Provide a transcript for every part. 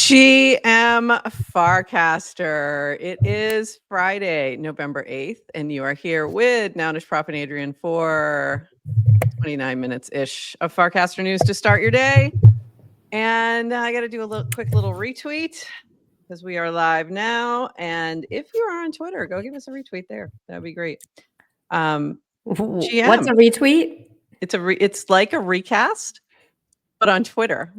GM Farcaster. It is Friday, November 8th, and you are here with Nounishprof and Adrienne for 29 minutes-ish of Farcaster news to start your day. And I got to do a quick little retweet because we are live now. And if you are on Twitter, go give us a retweet there. That would be great. GM. What's a retweet? It's like a recast, but on Twitter.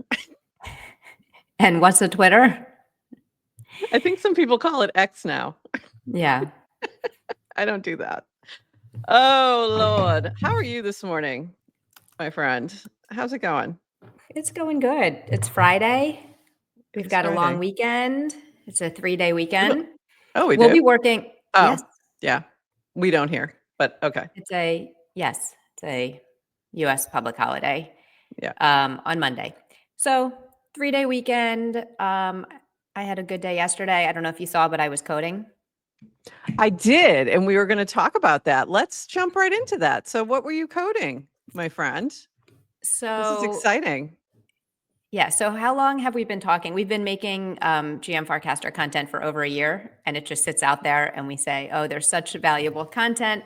And what's a Twitter? I think some people call it X now. Yeah. I don't do that. Oh, Lord. How are you this morning, my friend? How's it going? It's going good. It's Friday. We've got Friday. a long weekend. It's a 3-day weekend. Oh, we'll be working. Oh, yes. Yeah. We don't here, but okay. It's a U.S. public holiday. Yeah. On Monday. So 3-day weekend. I had a good day yesterday. I don't know if you saw, but I was coding. I did, and we were going to talk about that. Let's jump right into that. So what were you coding, my friend? So this is exciting. Yeah. So how long have we been talking? We've been making GM Farcaster content for over a year, and it just sits out there and we say, oh, there's such valuable content.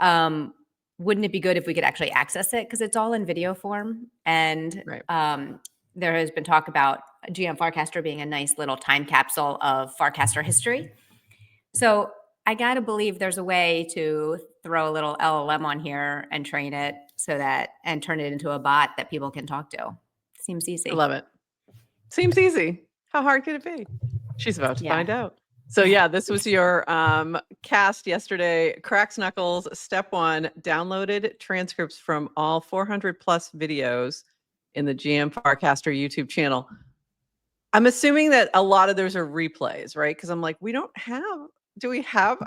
Wouldn't it be good if we could actually access it? Because it's all in video form. And Right. There has been talk about GM Farcaster being a nice little time capsule of Farcaster history. So I got to believe there's a way to throw a little LLM on here and train it and turn it into a bot that people can talk to. Seems easy. I love it. Seems easy. How hard could it be? She's about to find out. So yeah, this was your cast yesterday. Cracks Knuckles, step 1, downloaded transcripts from all 400 plus videos in the GM Farcaster YouTube channel. I'm assuming that a lot of those are replays, right? Because I'm like, do we have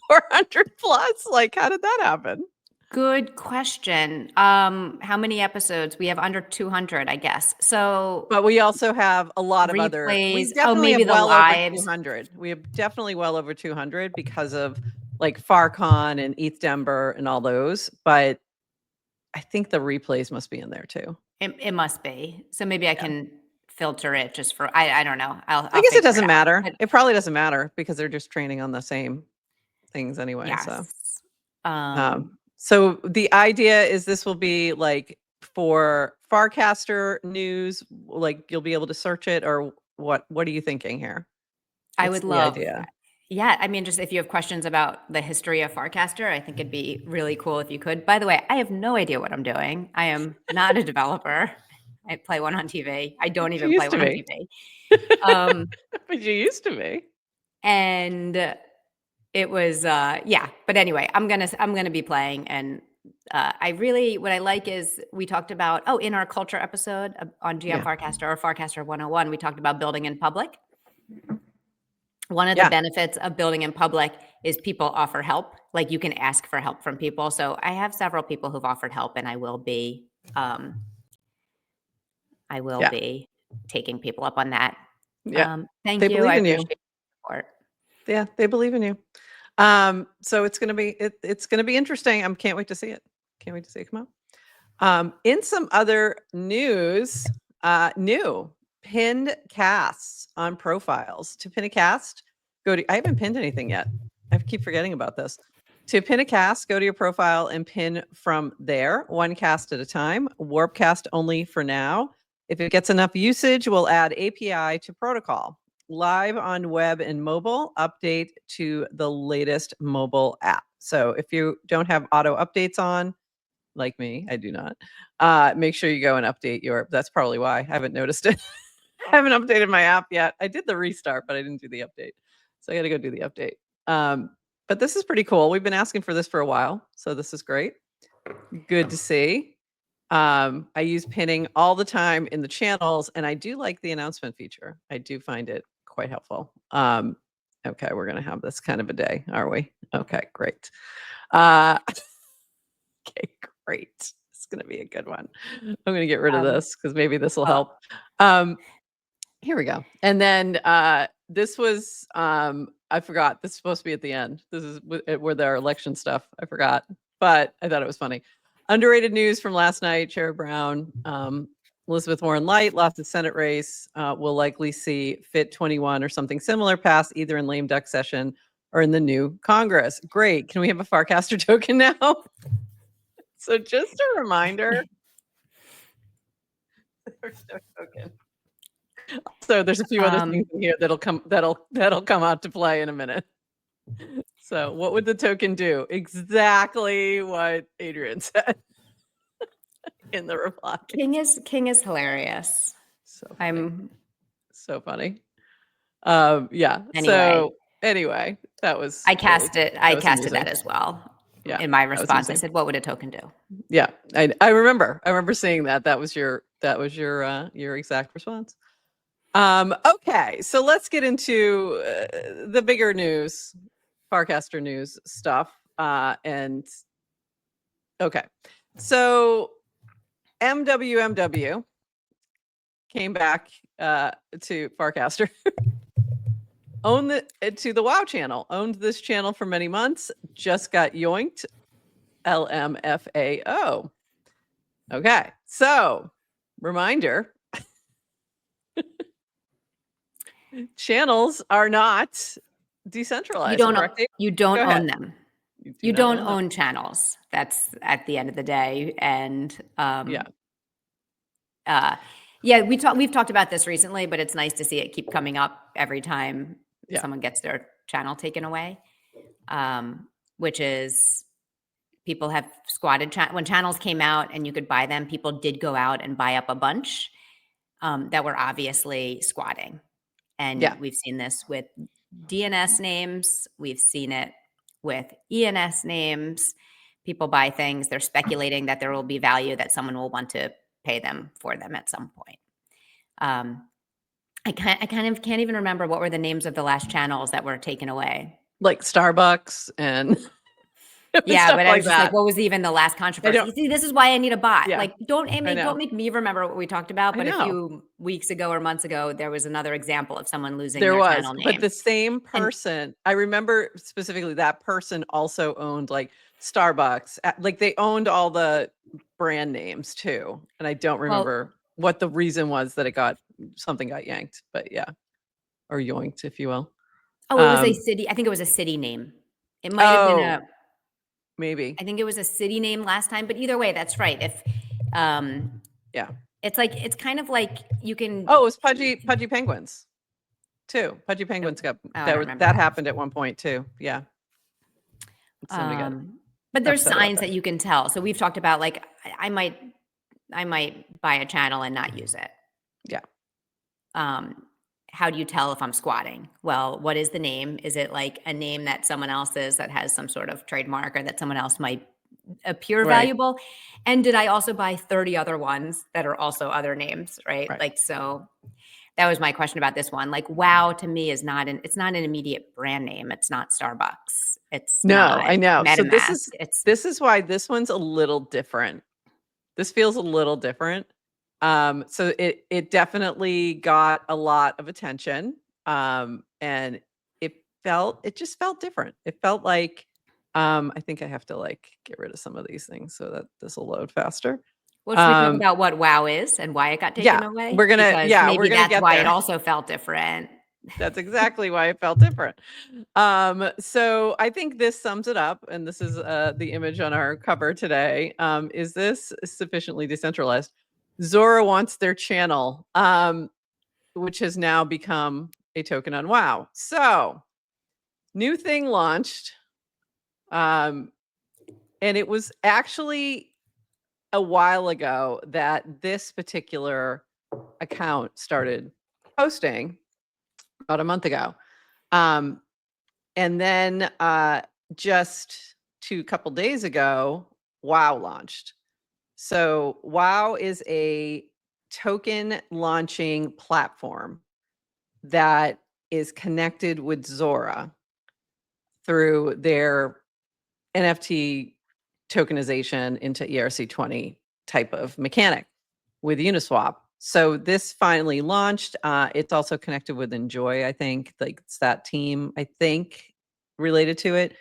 400 plus? Like, how did that happen? Good question. How many episodes? We have under 200, I guess. So, but we also have a lot of other. We definitely have well over 200. We have definitely well over 200 because of like Farcon and ETH Denver and all those. But I think the replays must be in there too. It must be. So maybe I can filter it just for. I don't know. I guess it doesn't matter. It probably doesn't matter because they're just training on the same things anyway. Yes. So the idea is this will be like for Farcaster news, like you'll be able to search it, or what are you thinking here? I would love. Yeah, I mean, just if you have questions about the history of Farcaster, I think it'd be really cool if you could. By the way, I have no idea what I'm doing. I am not a developer. I play one on TV. I don't even play one on TV. But you used to be. And it was but anyway, I'm gonna be playing, and what I like is we talked about in our culture episode on GM Farcaster or Farcaster 101, we talked about building in public. One of the benefits of building in public is people offer help. Like you can ask for help from people. So I have several people who've offered help, and I will be be taking people up on that. Yeah. Thank you. I appreciate your support. Yeah, they believe in you. So it's gonna be interesting. I can't wait to see it. Can't wait to see it come out. In some other news, new pinned casts on profiles. To pin a cast, I haven't pinned anything yet. I keep forgetting about this. To pin a cast, go to your profile and pin from there, one cast at a time. Warp cast only for now. If it gets enough usage, we'll add API to protocol. Live on web and mobile, update to the latest mobile app. So if you don't have auto updates on, like me, I do not, make sure you go and update that's probably why I haven't noticed it. I haven't updated my app yet. I did the restart, but I didn't do the update. So I got to go do the update. But this is pretty cool. We've been asking for this for a while. So this is great. Good to see. I use pinning all the time in the channels, and I do like the announcement feature. I do find it quite helpful. Okay, we're going to have this kind of a day, are we? Okay, great. Okay, great. It's going to be a good one. I'm going to get rid of this because maybe this will help. Here we go. And then this was, I forgot, this is supposed to be at the end. This is where their election stuff. I forgot, but I thought it was funny. Underrated news from last night, Sherrod Brown Elizabeth Warren Light lost the Senate race. We'll likely see Fit 21 or something similar pass either in lame duck session or in the new Congress. Great. Can we have a Farcaster token now? So just a reminder. There's no token. So there's a few other things in here that'll come out to play in a minute. So what would the token do? Exactly what Adrienne said in the reply. King is hilarious. So funny. So funny. Yeah. Anyway. So anyway, that was I casted amazing. that as well. Yeah. In my response, I said, "What would a token do?" Yeah, I remember seeing that. That was your exact response. Okay, so let's get into the bigger news, Farcaster news stuff. And okay, so MWMW came back to Farcaster. To the WoW channel. Owned this channel for many months. Just got yoinked. LMFAO. Okay, so reminder. Channels are not decentralized. You don't own them. You don't own channels. That's at the end of the day. And we've talked about this recently, but it's nice to see it keep coming up every time someone gets their channel taken away. Which is people have squatted when channels came out and you could buy them, people did go out and buy up a bunch that were obviously squatting. And we've seen this with DNS names. We've seen it with ENS names. People buy things. They're speculating that there will be value that someone will want to pay them for them at some point. I kind of can't even remember what were the names of the last channels that were taken away. Like Starbucks and yeah, but I was just like, what was even the last controversy? See, this is why I need a bot. Yeah. Like, don't make me remember what we talked about. But a few weeks ago or months ago, there was another example of someone losing their channel name. But the same person, I remember specifically that person also owned like Starbucks. Like they owned all the brand names too. And I don't remember what the reason was that something got yanked, but yeah. Or yoinked, if you will. Oh, it was a city. I think it was a city name. It might have been maybe. I think it was a city name last time, but either way, that's right. If it's kind of like you can. Oh, it was Pudgy Penguins too. Pudgy Penguins that happened at one point too. Yeah. But there's signs that you can tell. So we've talked about like I might buy a channel and not use it. Yeah. How do you tell if I'm squatting? Well, what is the name? Is it like a name that someone else is that has some sort of trademark or that someone else might appear valuable? And did I also buy 30 other ones that are also other names, right? Like, so that was my question about this one. Like, WoW to me is it's not an immediate brand name. It's not Starbucks. It's not I know. MetaMask. So this is why this one's a little different. This feels a little different. So it definitely got a lot of attention. And it just felt different. It felt like, I think I have to like get rid of some of these things so that this will load faster. Well, should we talk about what WoW is and why it got taken away? We're gonna that's why there. it also felt different. That's exactly why it felt different. So I think this sums it up, and this is the image on our cover today. Is this sufficiently decentralized? Zora wants their channel, which has now become a token on WoW. So new thing launched. And it was actually a while ago that this particular account started posting, about a month ago. And then just a couple days ago, WoW launched. So WoW is a token launching platform that is connected with Zora through their NFT tokenization into ERC20 type of mechanic with Uniswap. So this finally launched. It's also connected with Enjoy, I think. Like it's that team, I think, related to it.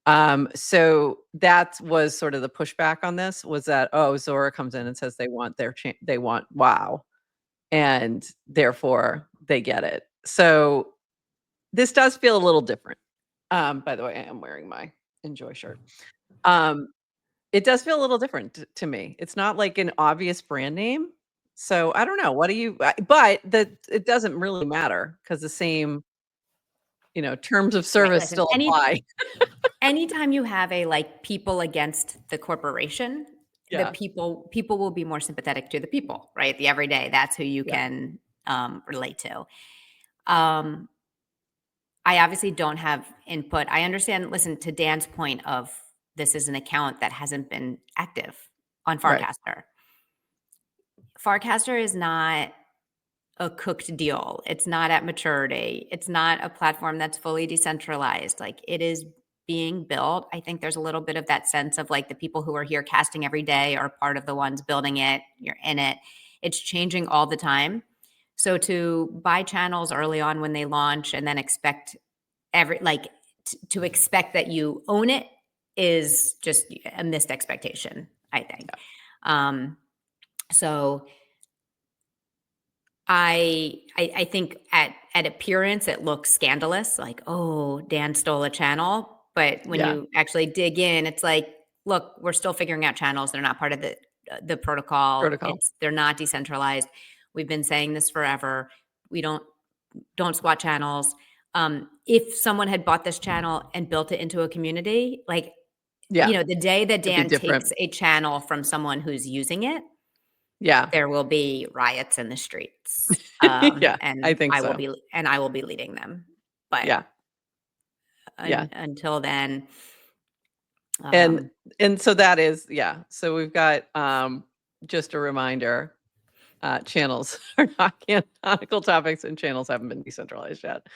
So that was sort of the pushback on this, was that, oh, Zora comes in and says they want they want WoW, and therefore they get it. So this does feel a little different. By the way, I am wearing my Enjoy shirt. Um, it does feel a little different to me. It's not like an obvious brand name. So I don't know. What do you? But that it doesn't really matter because the same, terms of Right. service Listen, still apply. anytime you have a like people against the corporation, the Yeah, people will be more sympathetic to the people, right? The everyday. That's who you yeah, can relate to. Um, I obviously don't have input. I understand. Listen to Dan's point of this is an account that hasn't been active on right. Farcaster. Farcaster is not a cooked deal. It's not at maturity. It's not a platform that's fully decentralized. Like it is being built. I think there's a little bit of that sense of like the people who are here casting every day are part of the ones building it. You're in it. It's changing all the time. So to buy channels early on when they launch and then expect to expect that you own it is just a missed expectation, I think. So I think at appearance it looks scandalous, like, oh, Dan stole a channel. But when Yeah, you actually dig in, it's like, look, we're still figuring out channels. They're not part of the protocol. protocol. They're not decentralized. We've been saying this forever. We don't squat channels. If someone had bought this channel and built it into a community, like, Yeah, the day that it'd be Dan different. takes a channel from someone who's using it, Yeah, there will be riots in the streets, yeah, I think so. I will be leading them. But Yeah, yeah. until then, And um, and so that is, yeah. So we've got just a reminder, channels are not canonical topics and channels haven't been decentralized yet.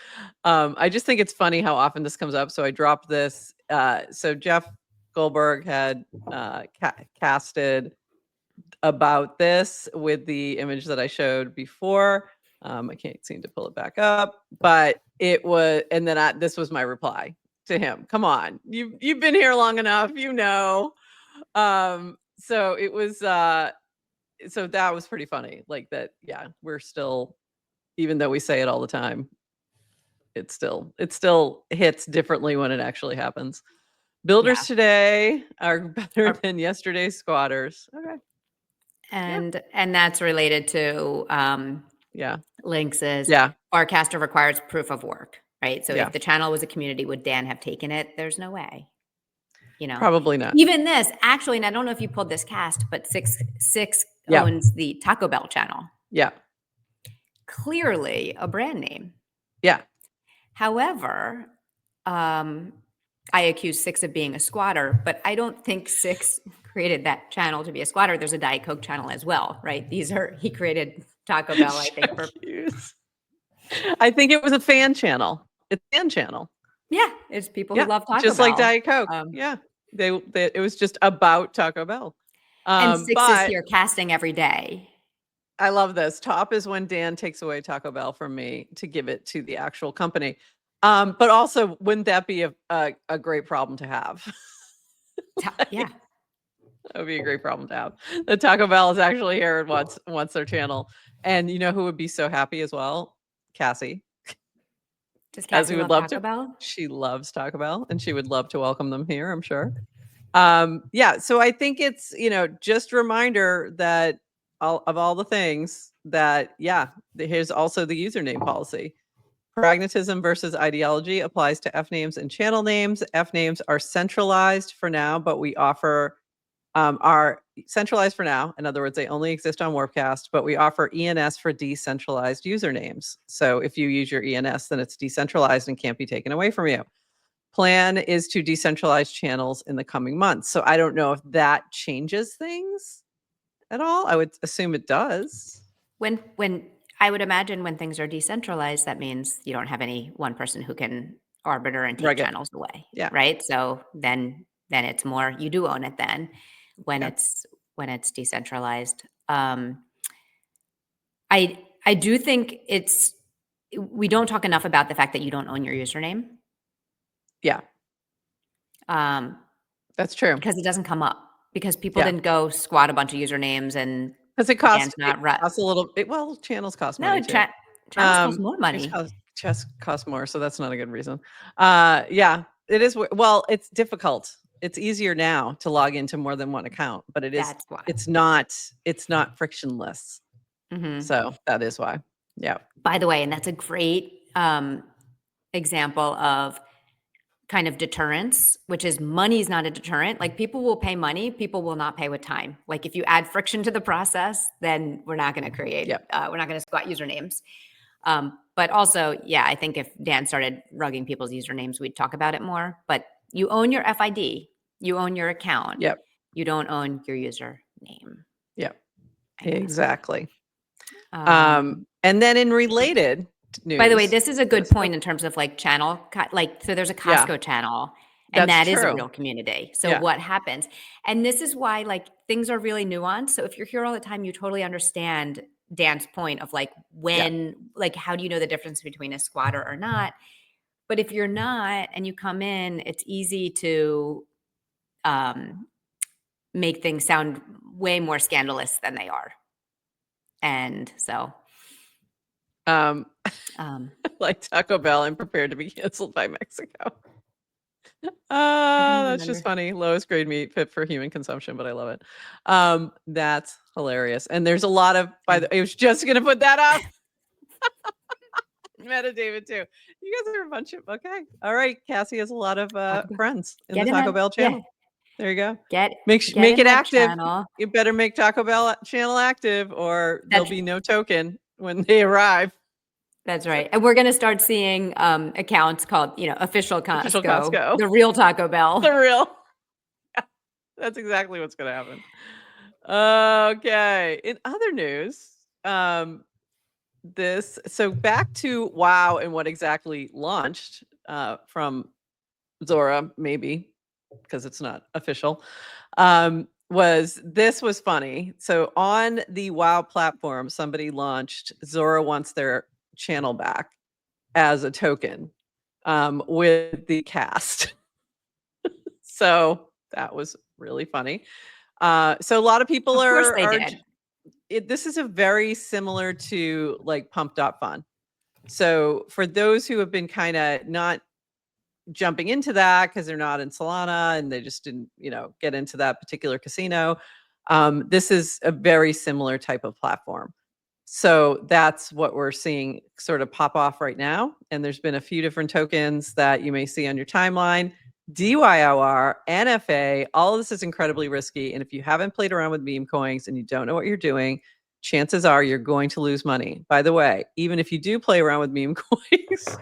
I just think it's funny how often this comes up. So I dropped this. So Jeff Goldberg had casted about this with the image that I showed before. I can't seem to pull it back up, but it was, and then this was my reply to him. Come on, you've been here long enough, So it was, so that was pretty funny. Like that, yeah, we're still, even though we say it all the time, it still hits differently when it actually happens. yeah. Builders today are better Or- than yesterday's squatters. Okay, yeah, and that's related to yeah, links is yeah, Farcaster requires proof of work, right? So yeah. if the channel was a community, would Dan have taken it? There's no way. Probably not. Even this actually, and I don't know if you pulled this cast, but six Yeah. owns the Taco Bell channel. Yeah. Clearly a brand name. Yeah. However, I accuse Six of being a squatter, but I don't think Six created that channel to be a squatter. There's a Diet Coke channel as well, right? He created Taco Bell, I think, for Hughes. I think it was a fan channel. It's a fan channel. yeah, it's people who Yeah. love Taco Just like Bell. Diet Coke. Yeah. It was just about Taco Bell. And Six is But here casting every day. I love this. Top is when Dan takes away Taco Bell from me to give it to the actual company. But also, wouldn't that be a great problem to have? Yeah. That would be a great problem to have. The Taco Bell is actually here and wants their channel. And you know who would be so happy as well? Cassie. Does Cassie Cassie would love love Taco to. Bell? She loves Taco Bell and she would love to welcome them here, I'm sure. Yeah, so I think it's, just a reminder that all the things that, yeah, here's also the username policy. Pragmatism versus ideology applies to F names and channel names. F names are centralized for now, but we offer are centralized for now. In other words, they only exist on Warpcast, but we offer ENS for decentralized usernames. So if you use your ENS, then it's decentralized and can't be taken away from you. Plan is to decentralize channels in the coming months. So I don't know if that changes things at all. I would assume it does. When I would imagine when things are decentralized, that means you don't have any one person who can arbiter and take Right. channels away, Yeah. right? So then it's more you do own it then when Yeah. it's decentralized. I do think we don't talk enough about the fact that you don't own your username. Yeah. That's true. because it doesn't come up because people Yeah. didn't go squat a bunch of usernames and Because it Dan's not costs a little bit. Well, channels cost No, money too. channels cost more money. Chess costs more, so that's not a good reason. Yeah, it is. Well, it's difficult. It's easier now to log into more than one account, but That's why. it's not frictionless. Mhm. So that is why. Yeah. By the way, and that's a great example of kind of deterrence, which is money's not a deterrent. Like people will pay money, people will not pay with time. Like if you add friction to the process, then we're not going to create, Yep. we're not going to squat usernames. But also, yeah, I think if Dan started rugging people's usernames, we'd talk about it more. But you own your FID, you own your account. Yep. You don't own your username. Yep. I guess. Exactly. And then in related news. By the way, this is a good point in terms of like channel, like, so there's a Costco channel and That's that is a true. real community. So what happens? And this is why like things are really nuanced. So if you're here all the time, you totally understand Dan's point of like when, like, how do you know the difference between a squatter or not? But if you're not and you come in, it's easy to make things sound way more scandalous than they are. And so like Taco Bell, I'm prepared to be canceled by Mexico. That's just funny. Lowest grade meat fit for human consumption, but I love it. That's hilarious. And there's a lot of, I was just going to put that up. Meta David too. You guys are a bunch of, okay. All right. Cassie has a lot of friends in the Taco Bell channel. There you go. Make it active. Channel. You better make Taco Bell channel active or there'll be no token when they arrive. That's right. And we're going to start seeing accounts called, official Costco, the real Taco Bell. The real. Yeah, that's exactly what's going to happen. Okay. In other news, so back to WoW and what exactly launched from Zora, maybe, because it's not official, was funny. So on the WoW platform, somebody launched Zora wants their channel back as a token with the cast. So that was really funny. So a lot of people this is a very similar to like pump.fun. So for those who have been kind of not jumping into that because they're not in Solana and they just didn't, get into that particular casino, this is a very similar type of platform. So that's what we're seeing sort of pop off right now. And there's been a few different tokens that you may see on your timeline. DYOR, NFA, all of this is incredibly risky. And if you haven't played around with meme coins and you don't know what you're doing, chances are you're going to lose money. By the way, even if you do play around with meme coins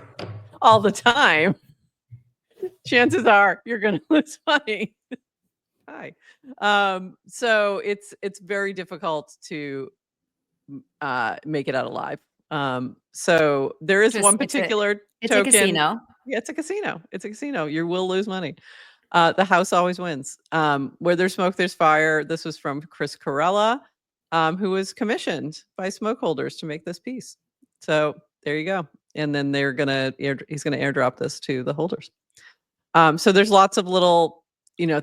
all the time, chances are you're going to lose money. Hi. So it's very difficult to make it out alive. So there is one particular token. It's a casino. Yeah, it's a casino. It's a casino. You will lose money. The house always wins. Where there's smoke, there's fire. This was from Chris Corella, who was commissioned by Smokeholders to make this piece. So there you go. And then he's gonna airdrop this to the holders. So there's lots of little,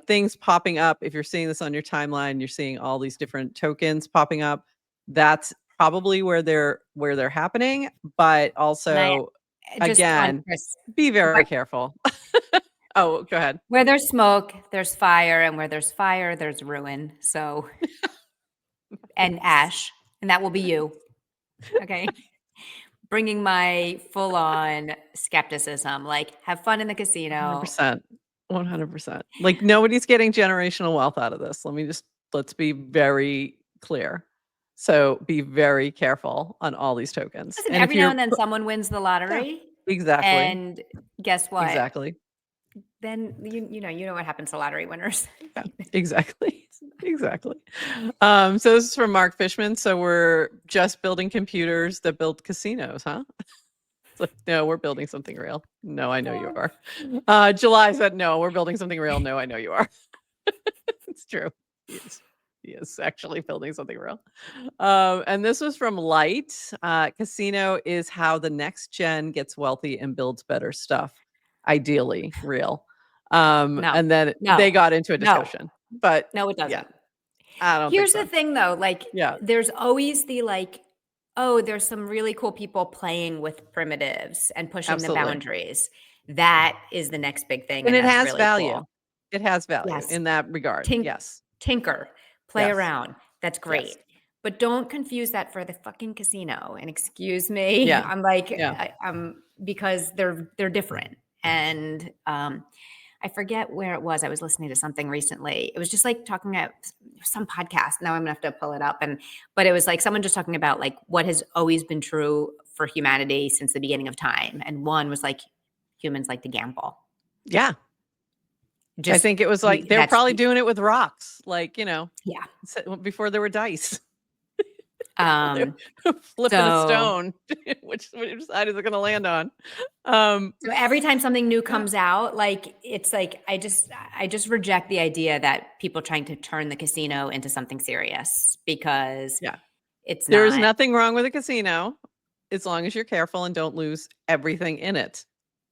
things popping up. If you're seeing this on your timeline, you're seeing all these different tokens popping up. That's probably where they're happening. But also, again, be very careful. Oh, go ahead. Where there's smoke, there's fire, and where there's fire, there's ruin. So, and ash, and that will be you. Okay. Bringing my full-on skepticism, like have fun in the casino. 100%. Like nobody's getting generational wealth out of this. Let's be very clear. So be very careful on all these tokens. Listen, every now and then someone wins the lottery. Yeah, exactly. And guess what? Exactly. Then you know what happens to lottery winners. Yeah, exactly. Exactly. So this is from Mark Fishman. So we're just building computers that build casinos, huh? It's like, no, we're building something real. No, I know you are. July said, no, we're building something real. No, I know you are. It's true. He is actually building something real. And this was from Light. Casino is how the next gen gets wealthy and builds better stuff. Ideally real. No. And then No. they got into a No. discussion. But No, it doesn't. yeah, I don't Here's think the so. thing though, like Yeah, there's always the like, oh, there's some really cool people playing with primitives and pushing the absolutely. boundaries. That is the next big thing, And and it that's has really value. cool. It has value Yes. in that regard. Yes. Tinker, play Yes. around. That's Yes. great. But don't confuse that for the fucking casino. And excuse me, Yeah. I'm like, Yeah. because they're different. And I forget where it was. I was listening to something recently. It was just like talking about some podcast. Now I'm gonna have to pull it up. But it was like someone just talking about like what has always been true for humanity since the beginning of time. And one was like humans like to gamble. Yeah. I Just think it was like they're that's probably doing it with rocks, like, yeah. before there were dice. They Um, were flipping a so stone, which side is it going to land on? Um, So every time something new comes out, like it's like I just reject the idea that people trying to turn the casino into something serious because yeah, it's there is not. nothing wrong with a casino as long as you're careful and don't lose everything in it.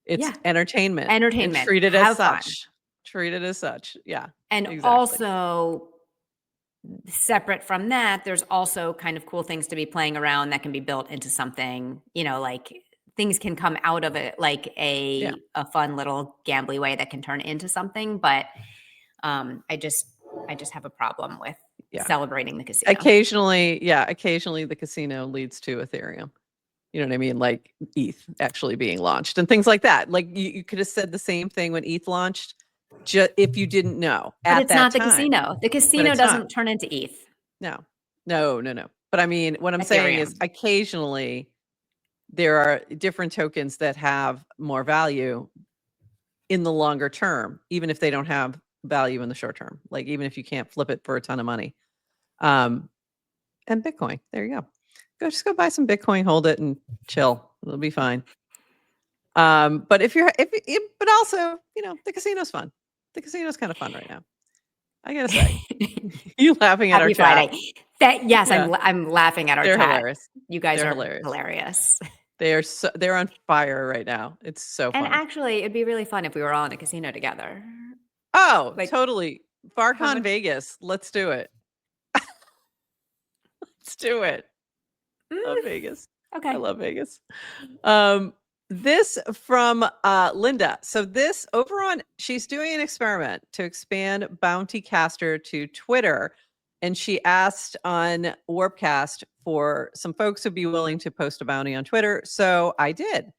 It's Yeah, entertainment and entertainment, treat it as have fun. such. Treat it as such. Yeah, And exactly. also separate from that, there's also kind of cool things to be playing around that can be built into something, like things can come out of it like Yeah. a fun little gambly way that can turn into something. But I just have a problem with Yeah. celebrating the casino. Occasionally the casino leads to Ethereum. You know what I mean? Like ETH actually being launched and things like that. Like you could have said the same thing when ETH launched, if you didn't know But at it's that not the time. casino. The But casino it's not. doesn't turn into ETH. No. No, no, no. But I mean, what I'm saying is Ethereum. occasionally there are different tokens that have more value in the longer term, even if they don't have value in the short term. Like even if you can't flip it for a ton of money. And Bitcoin. There you go. Just go buy some Bitcoin, hold it and chill. It'll be fine. But but also, the casino's fun. The casino's kind of fun right now. I gotta say, you laughing at our Happy chat. Friday. Yes, Yeah, I'm laughing at our they're chat. hilarious. You guys They're are hilarious. hilarious. They're on fire right now. It's so And funny. actually, it'd be really fun if we were all in a casino together. Oh, Like, totally. Farcon Vegas. Let's do it. Let's do it. Love Vegas. okay. I love Vegas. This from Linda. So this she's doing an experiment to expand Bountycaster to Twitter. And she asked on Warpcast for some folks who'd be willing to post a bounty on Twitter. So I did.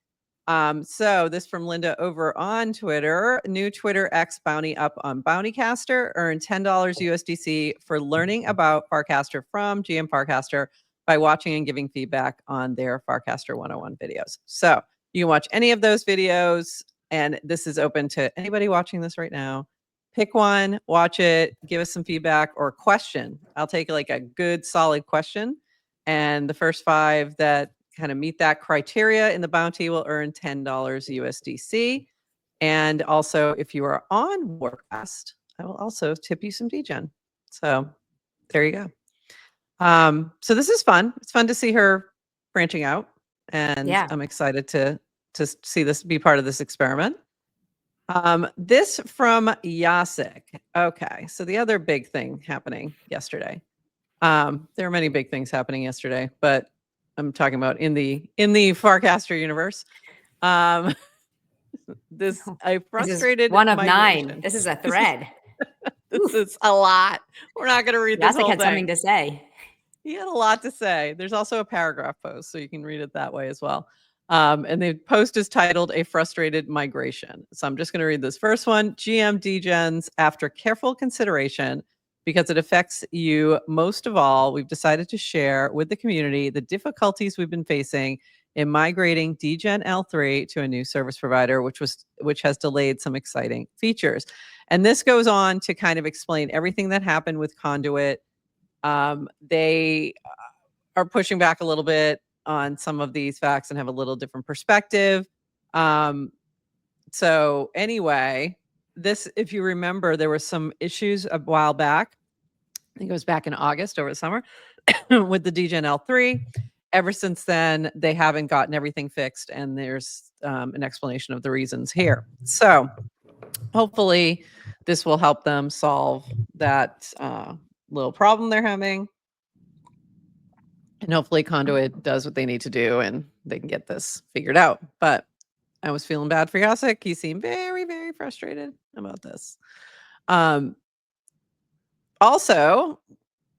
So this from Linda over on Twitter. New Twitter X bounty up on Bountycaster. Earn $10 USDC for learning about Farcaster from GM Farcaster by watching and giving feedback on their Farcaster 101 videos. So you can watch any of those videos, and this is open to anybody watching this right now. Pick one, watch it, give us some feedback or question. I'll take like a good solid question. And the first 5 that kind of meet that criteria in the bounty will earn $10 USDC. And also, if you are on Warcast, I will also tip you some Degen. So there you go. So this is fun. It's fun to see her branching out, and Yeah. I'm excited to see this be part of this experiment. This from Yasik. Okay, so the other big thing happening yesterday. There are many big things happening yesterday, but I'm talking about in the Farcaster universe. I frustrated This is one of migration. 9. This is a thread. This is a lot. We're not going to read this Jessica whole had thing. something to say. He had a lot to say. There's also a paragraph post, so you can read it that way as well. And the post is titled A Frustrated Migration. So I'm just going to read this first one. GM Degens, after careful consideration, because it affects you most of all, we've decided to share with the community the difficulties we've been facing in migrating Degen L3 to a new service provider, which has delayed some exciting features. And this goes on to kind of explain everything that happened with Conduit. They are pushing back a little bit on some of these facts and have a little different perspective. So anyway, if you remember, there were some issues a while back. I think it was back in August over the summer with the Degen L3. Ever since then, they haven't gotten everything fixed, and there's an explanation of the reasons here. So hopefully this will help them solve that little problem they're having. And hopefully Conduit does what they need to do and they can get this figured out. But I was feeling bad for Yasik. He seemed very, very frustrated about this. Also,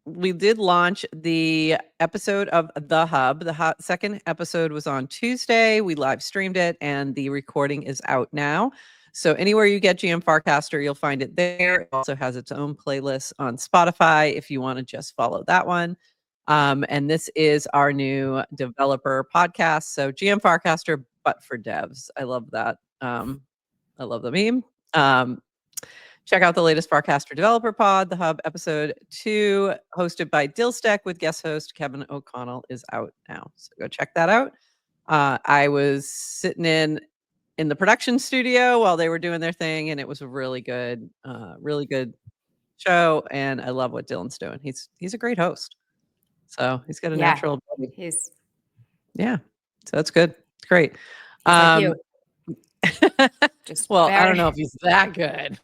we did launch the episode of The Hub. The second episode was on Tuesday. We live streamed it and the recording is out now. So anywhere you get GM Farcaster, you'll find it there. It also has its own playlist on Spotify if you want to just follow that one. And this is our new developer podcast. So GM Farcaster, but for devs. I love that. I love the meme. Check out the latest Farcaster Developer Pod, the Hub episode 2, hosted by Dillstack with guest host Kevin O'Connell, is out now. So go check that out. I was sitting in the production studio while they were doing their thing, and it was a really good show. And I love what Dylan's doing. He's a great host. So he's got a natural ability. So that's good. It's great. He's like you. Well, I don't know if he's that good.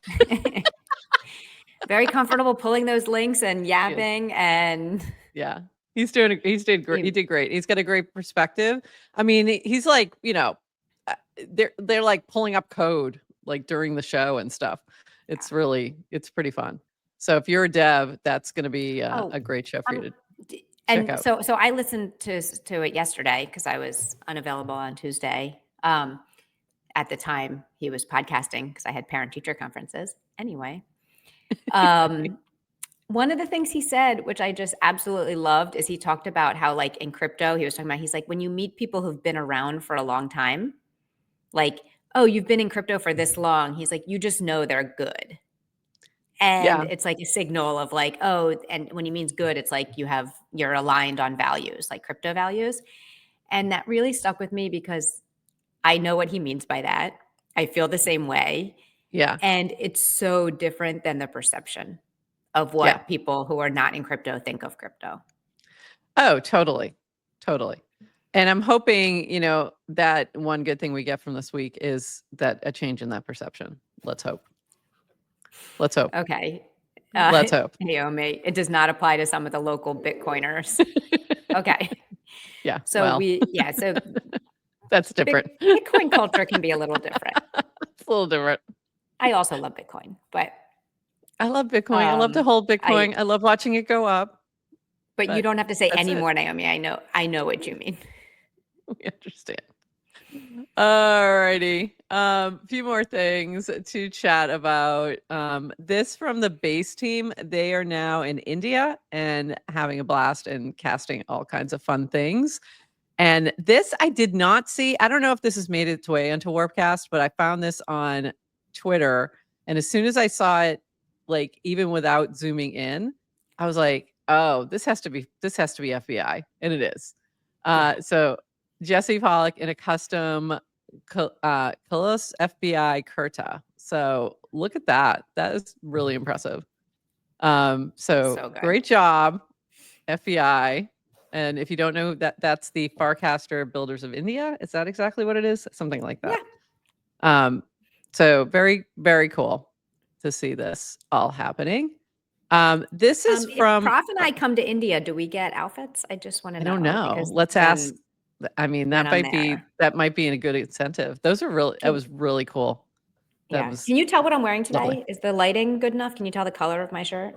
Very comfortable pulling those links and yapping and yeah, he did great. He did great. He's got a great perspective. I mean, he's like, they're like pulling up code like during the show and stuff. It's pretty fun. So if you're a dev, that's going to be a great show for you to check out. So I listened to it yesterday because I was unavailable on Tuesday. At the time he was podcasting because I had parent-teacher conferences. Anyway, one of the things he said, which I just absolutely loved, is he talked about how, like, in crypto, he's like, when you meet people who've been around for a long time, like, oh, you've been in crypto for this long. He's like, you just know they're good. And it's like a signal of like, oh, and when he means good, it's like you're aligned on values, like crypto values. And that really stuck with me because I know what he means by that. I feel the same way. Yeah. And it's so different than the perception of what people who are not in crypto think of crypto. Oh, totally. Totally. And I'm hoping, that one good thing we get from this week is that a change in that perception. Let's hope. Okay. Let's hope. Naomi, it does not apply to some of the local Bitcoiners. Okay. Yeah. So so that's different. Bitcoin culture can be a little different. It's a little different. I also love Bitcoin, but I love Bitcoin. I love to hold Bitcoin. I love watching it go up. But you don't have to say any more, Naomi. I know what you mean. We understand. All righty. A few more things to chat about. This from the base team. They are now in India and having a blast and casting all kinds of fun things. And this I did not see. I don't know if this has made its way into Warpcast, but I found this on Twitter. And as soon as I saw it, like even without zooming in, I was like, oh, this has to be FBI. And it is. So Jesse Pollock in a custom Kalos FBI Kurta. So look at that. That is really impressive. So great job, FBI. And if you don't know, that's the Farcaster Builders of India. Is that exactly what it is? Something like that. Yeah. So very, very cool to see this all happening. This is from if Prof and I come to India, do we get outfits? I just want to know. I don't know. Let's ask. I mean, that might be a good incentive. Those are really. That was really cool. Can you tell what I'm wearing today? Lovely. Is the lighting good enough? Can you tell the color of my shirt?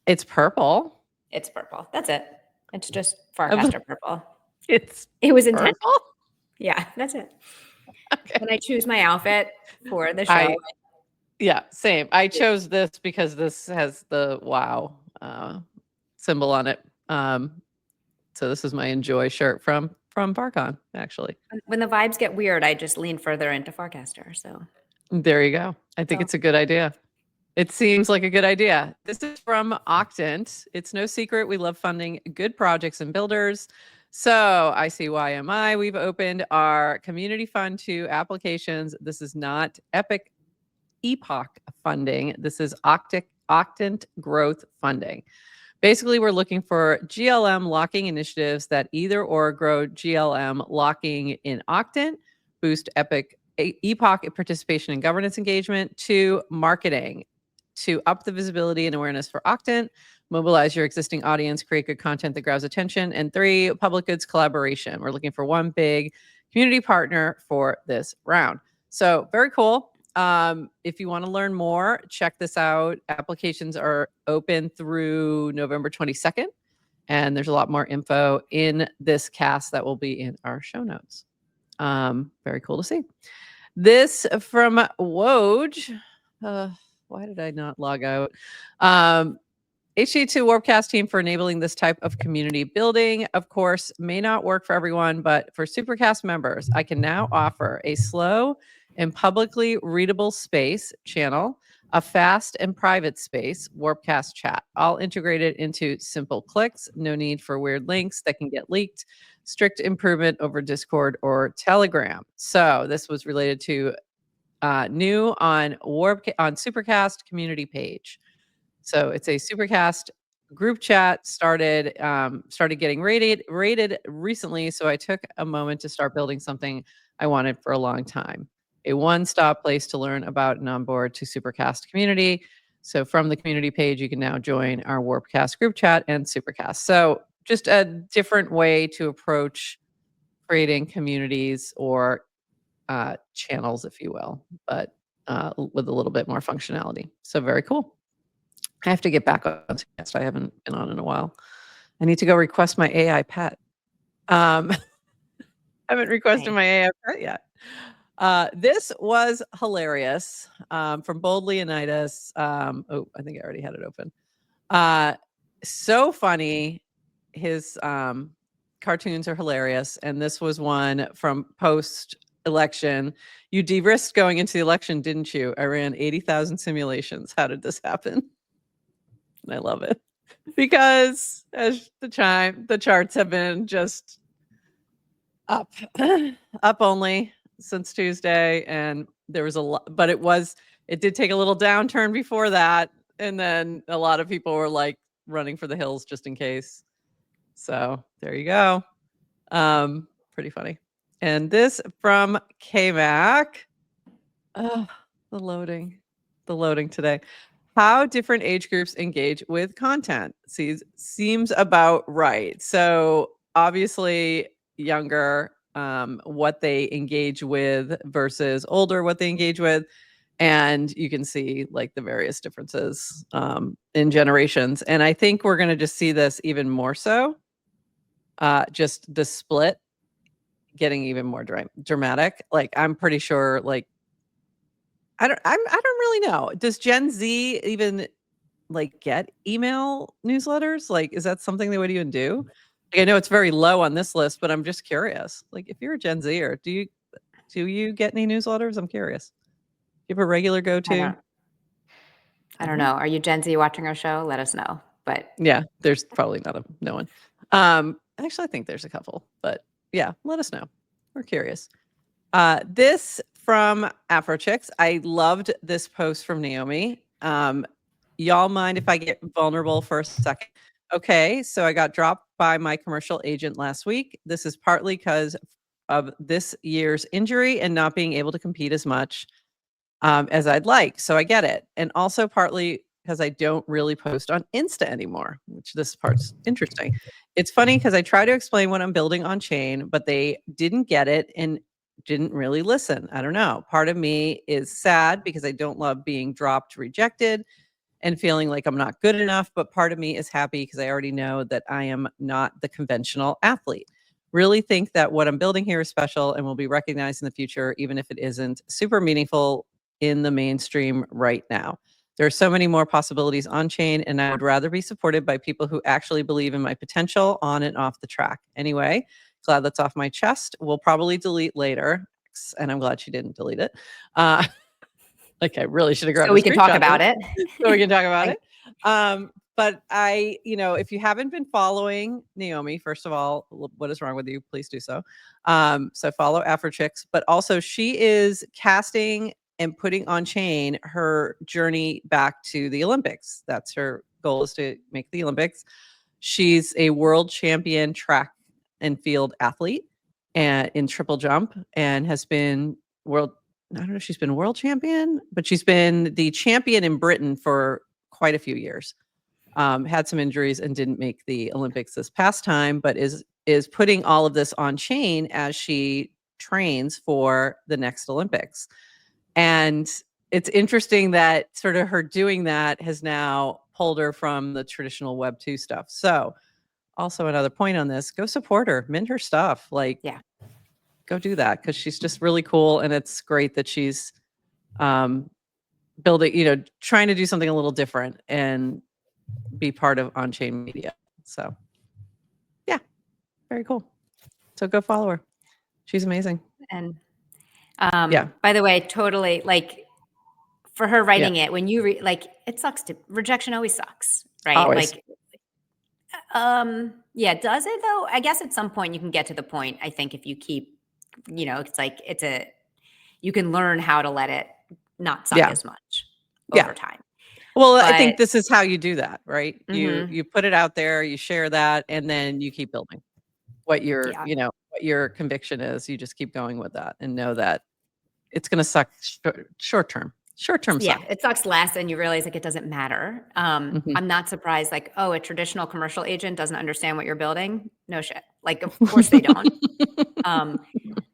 It's purple. It's purple. That's it. It's just Farcaster purple. It was intentional. Yeah, that's it. Okay. When I choose my outfit for the show. Same. I chose this because this has the WoW symbol on it. So this is my Enjoy shirt from Farcon, actually. When the vibes get weird, I just lean further into Farcaster. So there you go. I think it's a good idea. It seems like a good idea. This is from Octant. It's no secret we love funding good projects and builders. So ICYMI, we've opened our community fund to applications. This is not Epoch funding. This is Octant growth funding. Basically, we're looking for GLM locking initiatives that either or grow GLM locking in Octant, boost Epic epoch participation and governance engagement. 2, marketing, to up the visibility and awareness for Octant, mobilize your existing audience, create good content that grabs attention. And 3, public goods collaboration. We're looking for one big community partner for this round. So very cool. If you want to learn more, check this out. Applications are open through November 22nd. And there's a lot more info in this cast that will be in our show notes. Very cool to see. This from Woj. Why did I not log out? HG2 Warpcast team for enabling this type of community building. Of course, may not work for everyone, but for Supercast members, I can now offer a slow and publicly readable space channel, a fast and private space, Warpcast chat, all integrated into simple clicks. No need for weird links that can get leaked. Strict improvement over Discord or Telegram. So this was related to new on Supercast community page. So it's a Supercast group chat, started getting rated recently. So I took a moment to start building something I wanted for a long time. A one-stop place to learn about and onboard to Supercast community. So from the community page, you can now join our Warpcast group chat and Supercast. So just a different way to approach creating communities or channels, if you will, but with a little bit more functionality. So very cool. I have to get back on Supercast. I haven't been on in a while. I need to go request my AI pet. I haven't requested my AI pet yet. This was hilarious from Bold Leonidas. Oh, I think I already had it open. So funny. His cartoons are hilarious. And this was one from post-election. You de-risked going into the election, didn't you? I ran 80,000 simulations. How did this happen? And I love it. Because as the charts have been just up, up only since Tuesday. And there was a lot, but it did take a little downturn before that. And then a lot of people were like running for the hills just in case. So there you go. Pretty funny. And this from K-Mac. Oh, the loading today. How different age groups engage with content seems about right. So obviously younger, what they engage with versus older, what they engage with. And you can see like the various differences in generations. And I think we're going to just see this even more so. Just the split getting even more dramatic. Like I'm pretty sure like I don't really know. Does Gen Z even like get email newsletters? Like, is that something they would even do? Like, I know it's very low on this list, but I'm just curious. Like, if you're a Gen Zer, do you get any newsletters? I'm curious. You have a regular go-to? I don't know. Are you Gen Z watching our show? Let us know. But yeah, there's probably no one. Actually, I think there's a couple, but yeah, let us know. We're curious. This from Afro Chicks. I loved this post from Naomi. Y'all mind if I get vulnerable for a second? Okay, so I got dropped by my commercial agent last week. This is partly because of this year's injury and not being able to compete as much as I'd like. So I get it. And also partly because I don't really post on Insta anymore, which this part's interesting. It's funny because I try to explain what I'm building on chain, but they didn't get it and didn't really listen. I don't know. Part of me is sad because I don't love being dropped, rejected, and feeling like I'm not good enough. But part of me is happy because I already know that I am not the conventional athlete. Really think that what I'm building here is special and will be recognized in the future, even if it isn't super meaningful in the mainstream right now. There are so many more possibilities on chain, and I would rather be supported by people who actually believe in my potential on and off the track. Anyway, glad that's off my chest. We'll probably delete later, and I'm glad she didn't delete it. Like I really should have grabbed so we can talk about it. So we can talk about it. But if you haven't been following Naomi, first of all, what is wrong with you? Please do so. So follow Afrochicks, but also she is casting and putting on chain her journey back to the Olympics. That's her goal, is to make the Olympics. She's a world champion track and field athlete and in triple jump, and has been world I don't know if she's been world champion, but she's been the champion in Britain for quite a few years. Had some injuries and didn't make the Olympics this past time, but is putting all of this on chain as she trains for the next Olympics. And it's interesting that sort of her doing that has now pulled her from the traditional Web 2 stuff. So also another point on this, go support her, mint her stuff. Like, Yeah. go do that because she's just really cool. And it's great that she's building, trying to do something a little different and be part of on-chain media. So yeah, very cool. So go follow her. She's amazing. And Yeah. by the way, totally, like, for her writing Yeah. it, when you like, it sucks rejection always sucks, right? Always. Like, yeah, does it though? I guess at some point you can get to the point, I think, if you keep, it's like, you can learn how to let it not suck as much over time. Well, I think this is how you do that, right? Mm-hmm. You put it out there, you share that, and then you keep building what your, Yeah. what your conviction is. You just keep going with that and know that it's going to suck short term. Yeah, suck. it sucks less, and you realize like it doesn't matter. I'm not surprised. Like, oh, a traditional commercial agent doesn't understand what you're building. No shit. Like, of course they don't.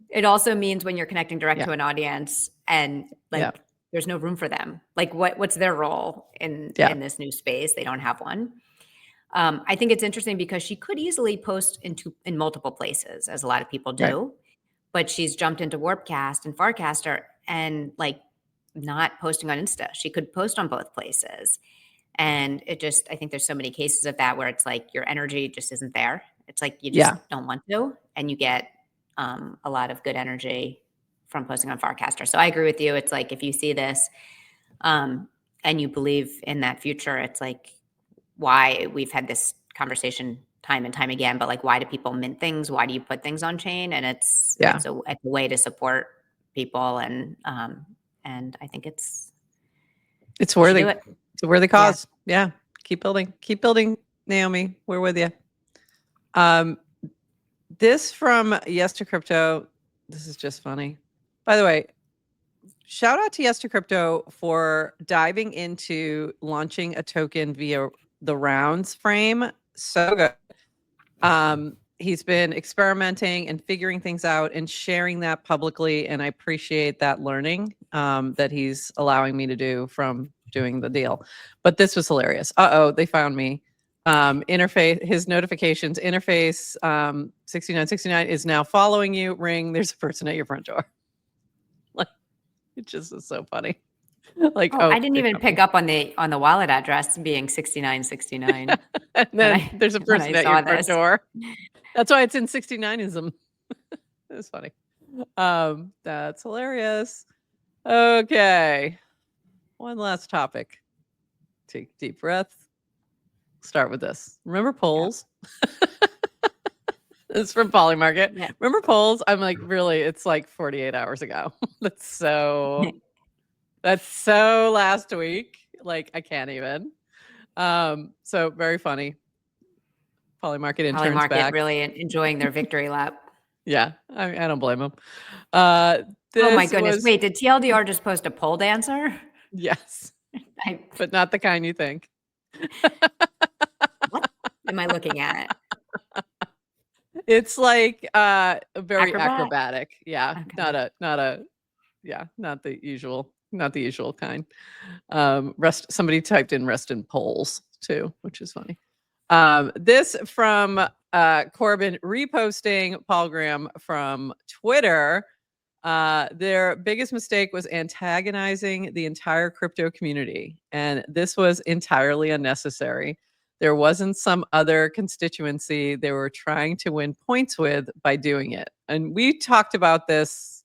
It also means when you're connecting direct to an audience, and like, there's no room for them. Like, what's their role in this new space? They don't have one. I think it's interesting because she could easily post in multiple places, as a lot of people do, but she's jumped into Warpcast and Farcaster and like not posting on Insta. She could post on both places. And I think there's so many cases of that where it's like your energy just isn't there. It's like you just don't want to, and you get a lot of good energy from posting on Farcaster. So I agree with you. It's like, if you see this and you believe in that future, it's like, why we've had this conversation time and time again, but like, why do people mint things? Why do you put things on chain? And it's a way to support people. And I think it's worthy. do it. It's a worthy cause. Yeah. Keep building, Naomi. We're with you. This from Yes to Crypto. This is just funny. By the way, shout out to Yes to Crypto for diving into launching a token via the rounds frame. So good. He's been experimenting and figuring things out and sharing that publicly. And I appreciate that learning that he's allowing me to do from doing the deal. But this was hilarious. They found me. Interface, his notifications interface 6969 is now following you. Ring, there's a person at your front door. Like, it just is so funny. Like, I didn't even pick up on the wallet address being 6969. And then there's a person at your front door. That's why it's in 69ism. It's funny. That's hilarious. Okay. One last topic. Take a deep breath. Start with this. Remember polls? It's from Polymarket. Yeah. Remember polls? I'm like, really, it's like 48 hours ago. That's so last week. Like, I can't even. So very funny. Polymarket interns back. Really enjoying their victory lap. Yeah, I don't blame them. Oh my goodness. Wait, did TLDR just post a pole dancer? Yes. But not the kind you think. What am I looking at? It's like very acrobatic. Yeah. Okay. Not the usual kind. Somebody typed in rest in polls too, which is funny. This from Corbin reposting Paul Graham from Twitter. Their biggest mistake was antagonizing the entire crypto community, and this was entirely unnecessary. There wasn't some other constituency they were trying to win points with by doing it. And we talked about this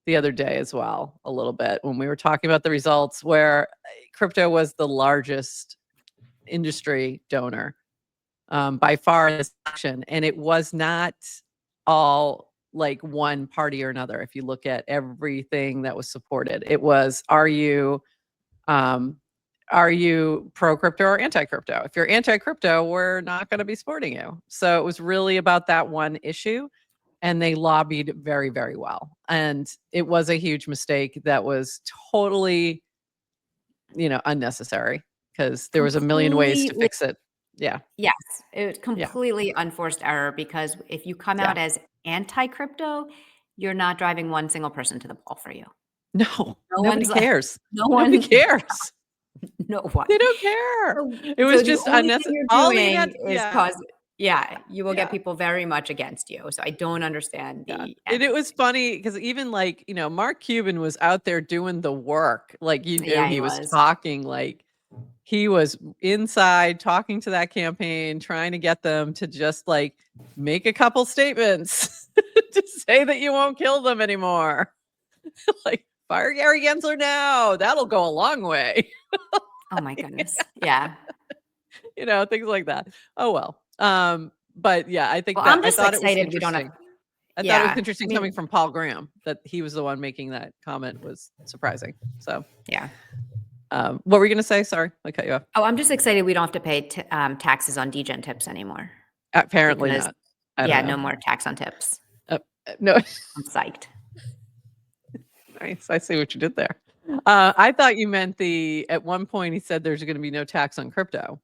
the other day as well, a little bit, when we were talking about the results, where crypto was the largest industry donor by far in this election. And it was not all like one party or another. If you look at everything that was supported, it was, are you pro crypto or anti crypto? If you're anti crypto, we're not going to be supporting you. So it was really about that one issue. and they lobbied very, very well. And it was a huge mistake that was totally, unnecessary because there was a million ways to fix it. Yeah. Yes, it was completely unforced error because if you come out as anti-crypto, you're not driving one single person to the ball for you. No, No nobody one's like, cares. no Nobody one, cares. no one. They don't care. So, It was the just only thing unnecessary. you're All he doing had, is cause, you will yeah. get people very much against you. So I don't understand Yeah. the And it was emphasis. funny because even Mark Cuban was out there doing the work. Like, Yeah, he he was was. talking, like he was inside talking to that campaign, trying to get them to just like make a couple statements to say that you won't kill them anymore. Like, fire Gary Gensler now. That'll go a long way. Oh my goodness. Yeah. Things like that. Oh well. But yeah, I think Well, that I'm I just thought it was excited we don't have. interesting. I thought it was Yeah. interesting coming from Paul Graham that he was the one making that comment was surprising. So, Yeah. what were you going to say? Sorry, I cut you off. Oh, I'm just excited we don't have to pay taxes on Degen tips anymore. Apparently Because, not. I don't know. no more tax on tips. No, I'm psyched. nice. I see what you did there. I thought you meant at one point he said there's going to be no tax on crypto,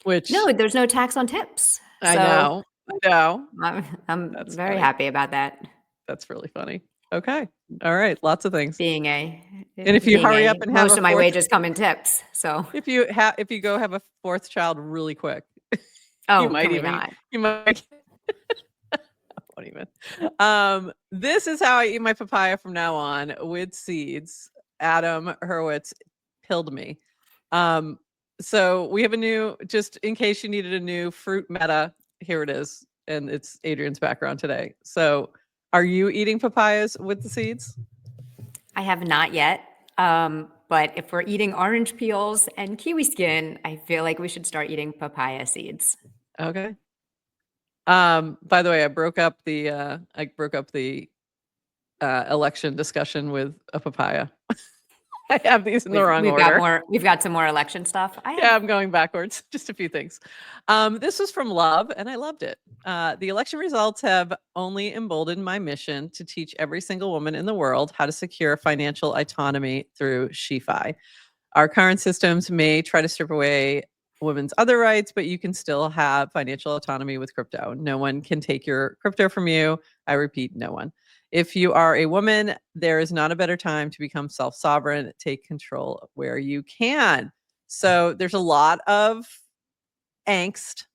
which No, there's no tax on tips. I So know. I know. I'm That's very funny. happy about that. That's really funny. Okay. All right. Lots of things. And if you hurry up and have most of my wages come in tips. So if you go have a fourth child really quick, can we not? You might. Won't even. This is how I eat my papaya from now on, with seeds. Adam Hurwitz pilled me. So we have just in case you needed a new fruit meta, here it is. And it's Adrienne's background today. So are you eating papayas with the seeds? I have not yet. But if we're eating orange peels and kiwi skin, I feel like we should start eating papaya seeds. Okay. By the way, I broke up the election discussion with a papaya. I have these in the wrong order. We've got some more election stuff. I'm going backwards. Just a few things. This was from Love, and I loved it. The election results have only emboldened my mission to teach every single woman in the world how to secure financial autonomy through SheFi. Our current systems may try to strip away women's other rights, but you can still have financial autonomy with crypto. No one can take your crypto from you. I repeat, no one. If you are a woman, there is not a better time to become self-sovereign. Take control where you can. So there's a lot of angst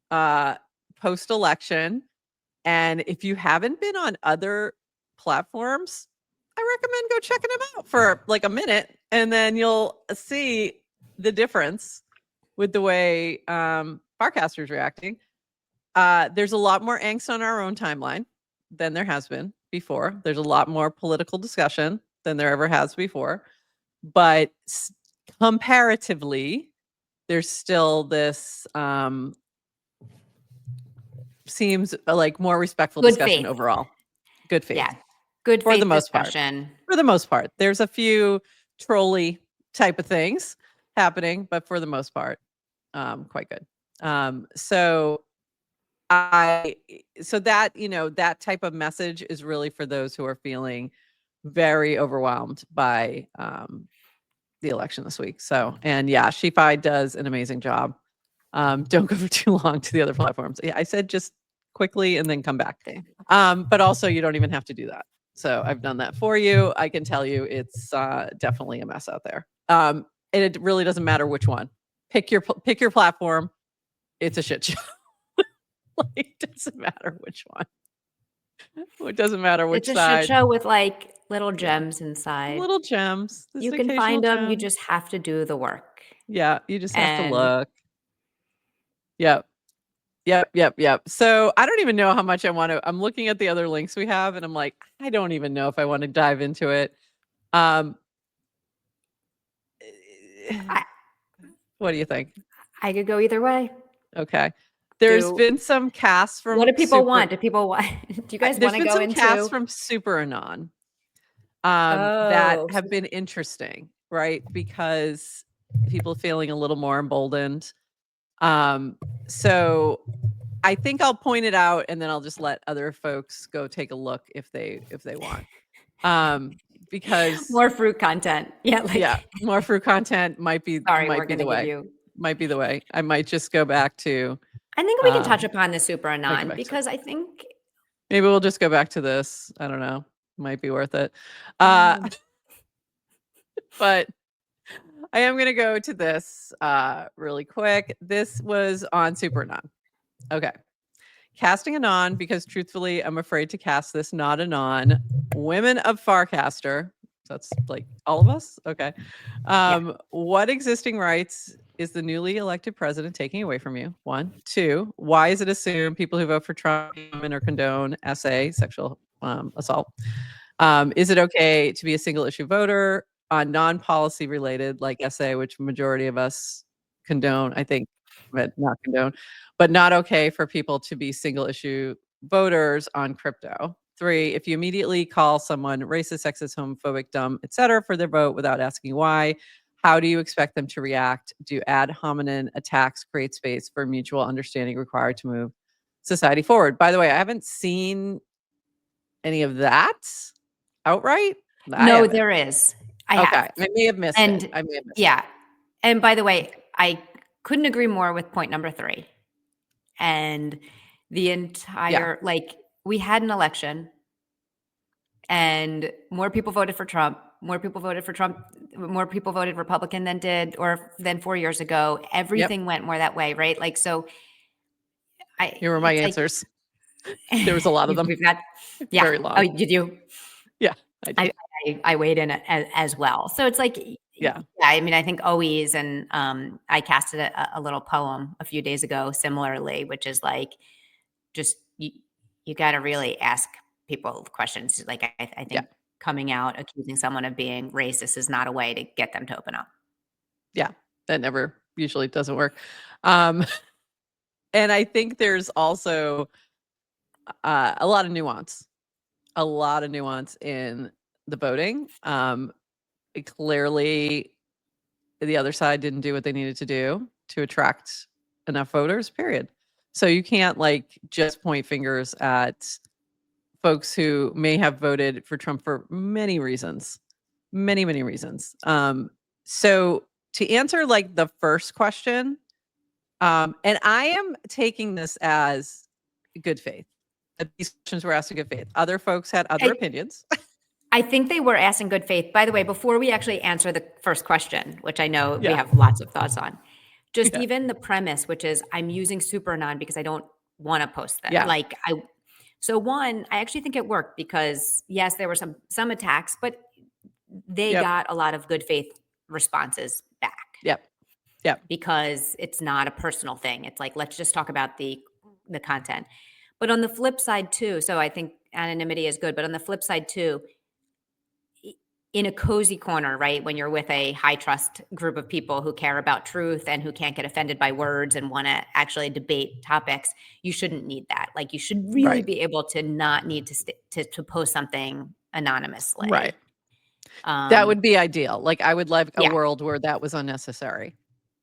post-election. And if you haven't been on other platforms, I recommend go checking them out for like a minute, and then you'll see the difference with the way Farcaster is reacting. There's a lot more angst on our own timeline than there has been before. There's a lot more political discussion than there ever has before. But comparatively, there's still this seems like more respectful discussion overall. Good faith. Yeah. Good for faith the most discussion. part. For the most part. There's a few trolly type of things happening, but for the most part, quite good. So that, that type of message is really for those who are feeling very overwhelmed by the election this week. So, and yeah, SheFi does an amazing job. Don't go for too long to the other platforms. Yeah, I said just quickly and then come back. Okay. But also you don't even have to do that. So I've done that for you. I can tell you it's definitely a mess out there. And it really doesn't matter which one. Pick your platform. It's a shit show. It doesn't matter which one. It doesn't matter which side. It's a shit show with like little gems inside. Little gems. You can find them. You just have to do the work. Yeah, you just have to look. Yep. So I don't even know how much I want to. I'm looking at the other links we have, and I'm like, I don't even know if I want to dive into it. What do you think? I could go either way. Okay. There's been some casts from. What do people want? Do people want? Do you guys want to go into? There's been some casts from Super Anon that have been interesting, right? Because people feeling a little more emboldened. So I think I'll point it out, and then I'll just let other folks go take a look if they want. Because more fruit content. Yeah, like yeah, more fruit content might be sorry, we're the gonna give way. you. Might be the way. I might just go back to. I think we can touch upon the super might go anon back to it. because I think Maybe we'll just go back to this. I don't know. Might be worth it. But I am going to go to this really quick. This was on Super Anon. Okay. Casting Anon, because truthfully, I'm afraid to cast this not Anon. Women of Farcaster. That's like all of us. Okay. What existing rights is the newly elected president taking away from you? 1. 2. Why is it assumed people who vote for Trump or condone SA, sexual assault? Is it okay to be a single issue voter on non-policy related like SA, which majority of us condone, I think, but not condone, but not okay for people to be single issue voters on crypto? 3, if you immediately call someone racist, sexist, homophobic, dumb, etc. for their vote without asking why, how do you expect them to react? Do ad hominem attacks create space for mutual understanding required to move society forward? By the way, I haven't seen any of that outright? I no, haven't. there is. I Okay, have. I may have missed And it. I may have missed it. yeah. And by the way, I couldn't agree more with point number 3. And the entire like we had an election and more people voted for Trump. More people voted for Trump. More people voted Republican than 4 years ago. Everything went more that way, right? Like so. Here were my it's answers. There was a lot of them. We've got, yeah. Very long. Oh, did you? Yeah, I did. I weighed in as well. So it's like, Yeah. I mean, I think always, and I casted a little poem a few days ago, similarly, which is like, just you got to really ask people questions. Like I think coming out accusing someone of being racist is not a way to get them to open up. Yeah, that never usually doesn't work. And I think there's also a lot of nuance. A lot of nuance in the voting. Clearly, the other side didn't do what they needed to do to attract enough voters, period. So you can't like just point fingers at folks who may have voted for Trump for many reasons. Many, many reasons. So to answer like the first question, and I am taking this as good faith. These questions were asked in good faith. Other folks had other opinions. I think they were asked in good faith. By the way, before we actually answer the first question, which I know we have lots of thoughts on, just even the premise, which is I'm using Super Anon because I don't want to post that. Yeah. Like so one, I actually think it worked because yes, there were some attacks, but they got a lot of good faith responses back. Yep. Because it's not a personal thing. It's like, let's just talk about the content. But on the flip side too, so I think anonymity is good, but on the flip side too, in a cozy corner, right? When you're with a high trust group of people who care about truth and who can't get offended by words and want to actually debate topics, you shouldn't need that. Like you should really be able to not need to post something anonymously. Right. That would be ideal. Like I would like a world where that was unnecessary.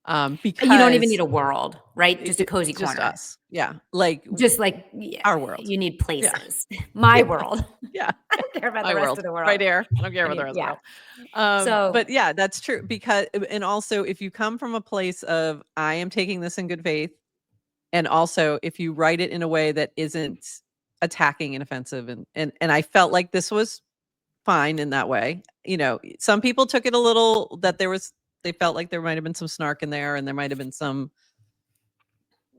Because you don't even need a world, right? Just a cozy corner. Just us. Yeah. Like just like our world. You need places. My world. Yeah. I don't care about my the rest world. of the world. Right here. I don't care about the rest of the world. But yeah, that's true. Because and also if you come from a place of I am taking this in good faith, and also if you write it in a way that isn't attacking and offensive, and I felt like this was fine in that way. You know, some people took it a little that they felt like there might have been some snark in there and there might have been some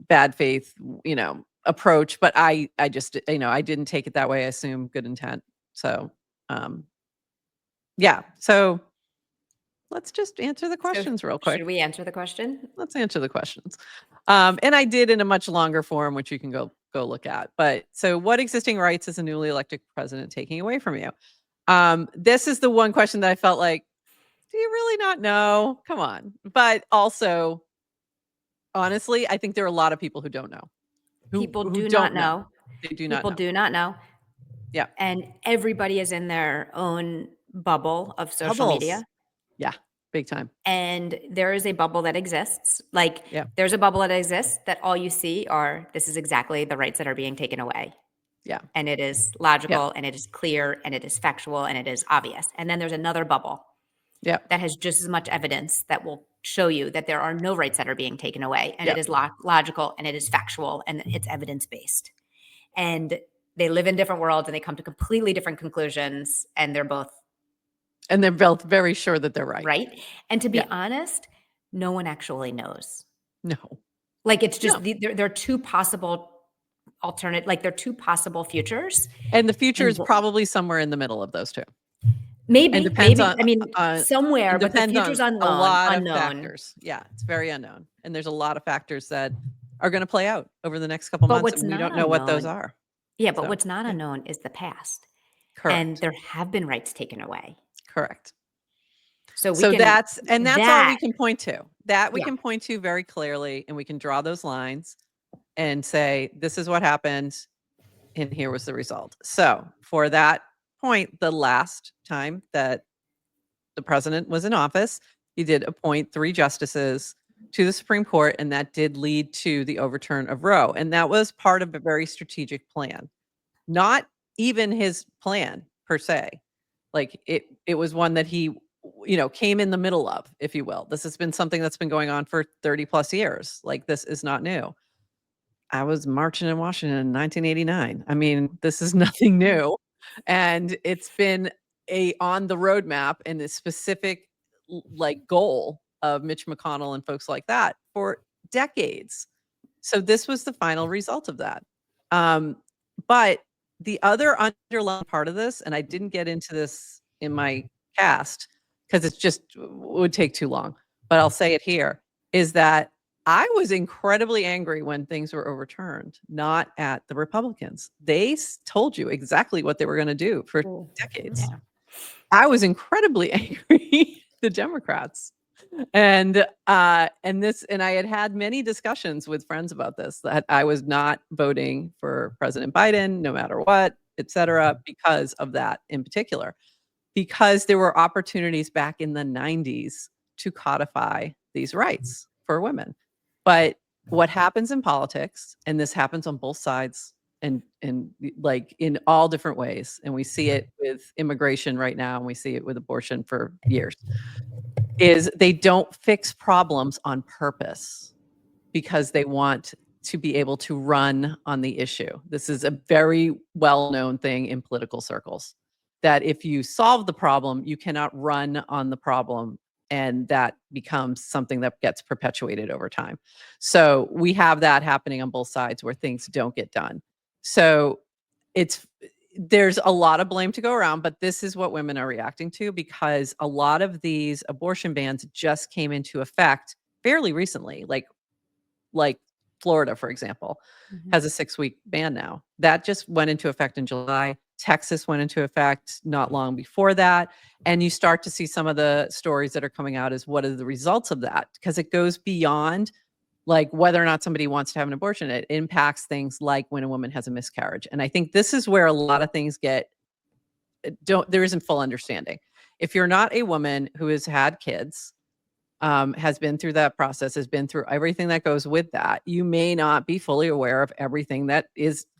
bad faith, approach, but I just, I didn't take it that way. I assume good intent. So, yeah. So let's just answer the questions real quick. Should we answer the question? Let's answer the questions. And I did in a much longer form, which you can go look at. But so what existing rights is a newly elected president taking away from you? This is the one question that I felt like, do you really not know? Come on. But also, honestly, I think there are a lot of people who don't know. People do not know. They do not know. People do not know. Yeah. And everybody is in their own bubble of social media. Yeah. Big time. And there is a bubble that exists. Like, Yeah. there's a bubble that exists that all you see are, this is exactly the rights that are being taken away. Yeah. And it is logical, and it is clear, and it is factual, and it is obvious. And then there's another bubble Yeah. that has just as much evidence that will show you that there are no rights that are being taken away. And Yeah. it is logical, and it is factual, and it's evidence-based. And they live in different worlds, and they come to completely different conclusions, and they're both And they're both very sure that they're right. right. And to be Yeah. honest, no one actually knows. No. Like, it's just No. there are two possible alternate, like, there are two possible futures. And the future And is probably somewhere in the middle of those two. maybe, And depends maybe, on I mean, it somewhere, but the depends future's on a lot of unknown. factors. Yeah, it's very unknown. And there's a lot of factors that are going to play out over the next couple But months, what's and we not don't know what those unknown, are. yeah, but So, what's not yeah. unknown is the past. And Correct. there have been rights taken away. Correct. So we So can that's all we can point to. That we Yeah. can point to very clearly, and we can draw those lines and say, this is what happened, and here was the result. So for that point, the last time that the president was in office, he did appoint 3 justices to the Supreme Court, and that did lead to the overturn of Roe. And that was part of a very strategic plan. Not even his plan per se. Like it was one that he came in the middle of, if you will. This has been something that's been going on for 30 plus years. Like, this is not new. I was marching in Washington in 1989. I mean, this is nothing new. And it's been on the roadmap and a specific like goal of Mitch McConnell and folks like that for decades. So this was the final result of that. But the other underlying part of this, and I didn't get into this in my cast because it's just would take too long, but I'll say it here, is that I was incredibly angry when things were overturned, not at the Republicans. They told you exactly what they were going to do for decades. Yeah. I was incredibly angry the Democrats. And I had many discussions with friends about this, that I was not voting for President Biden no matter what, et cetera, because of that in particular. Because there were opportunities back in the 90s to codify these rights for women. But what happens in politics, and this happens on both sides and like in all different ways, and we see it with immigration right now, and we see it with abortion for years, is they don't fix problems on purpose because they want to be able to run on the issue. This is a very well-known thing in political circles, that if you solve the problem, you cannot run on the problem, and that becomes something that gets perpetuated over time. So we have that happening on both sides where things don't get done. So there's a lot of blame to go around, but this is what women are reacting to, because a lot of these abortion bans just came into effect fairly recently. Like Florida, for example, has a 6-week ban now. That just went into effect in July. Texas went into effect not long before that. And you start to see some of the stories that are coming out as what are the results of that, because it goes beyond like whether or not somebody wants to have an abortion. It impacts things like when a woman has a miscarriage. And I think this is where a lot of things there isn't full understanding. If you're not a woman who has had kids, has been through that process, has been through everything that goes with that, you may not be fully aware of everything that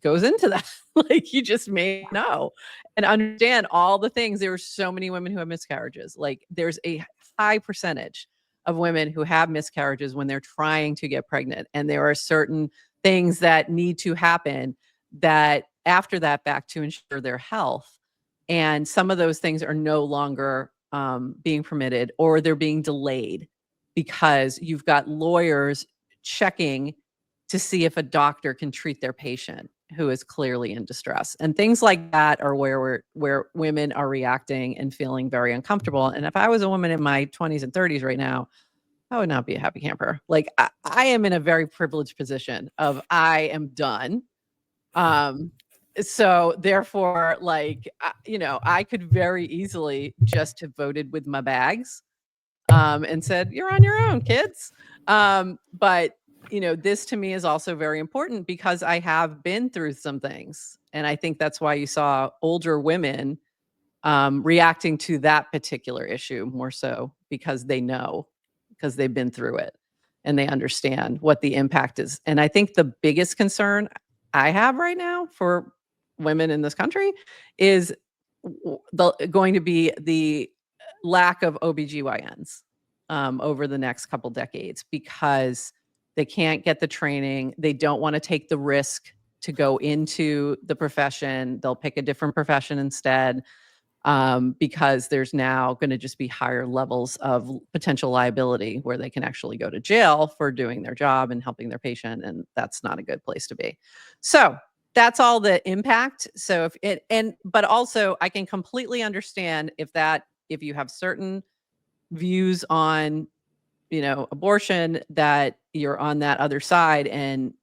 goes into that. Like, you just may know and understand all the things. There are so many women who have miscarriages. Like, there's a high percentage of women who have miscarriages when they're trying to get pregnant. And there are certain things that need to happen that after that fact to ensure their health. And some of those things are no longer being permitted, or they're being delayed because you've got lawyers checking to see if a doctor can treat their patient who is clearly in distress. And things like that are where women are reacting and feeling very uncomfortable. And if I was a woman in my 20s and 30s right now, I would not be a happy camper. Like, I am in a very privileged position of I am done. So therefore, like, I could very easily just have voted with my bags, and said, "You're on your own, kids." But this to me is also very important because I have been through some things. And I think that's why you saw older women reacting to that particular issue more so because they've been through it and they understand what the impact is. And I think the biggest concern I have right now for women in this country is going to be the lack of OBGYNs over the next couple decades, because they can't get the training. They don't want to take the risk to go into the profession. They'll pick a different profession instead, because there's now going to just be higher levels of potential liability where they can actually go to jail for doing their job and helping their patient. And that's not a good place to be. So that's all the impact. So but also I can completely understand if you have certain views on, abortion, that you're on that other side, and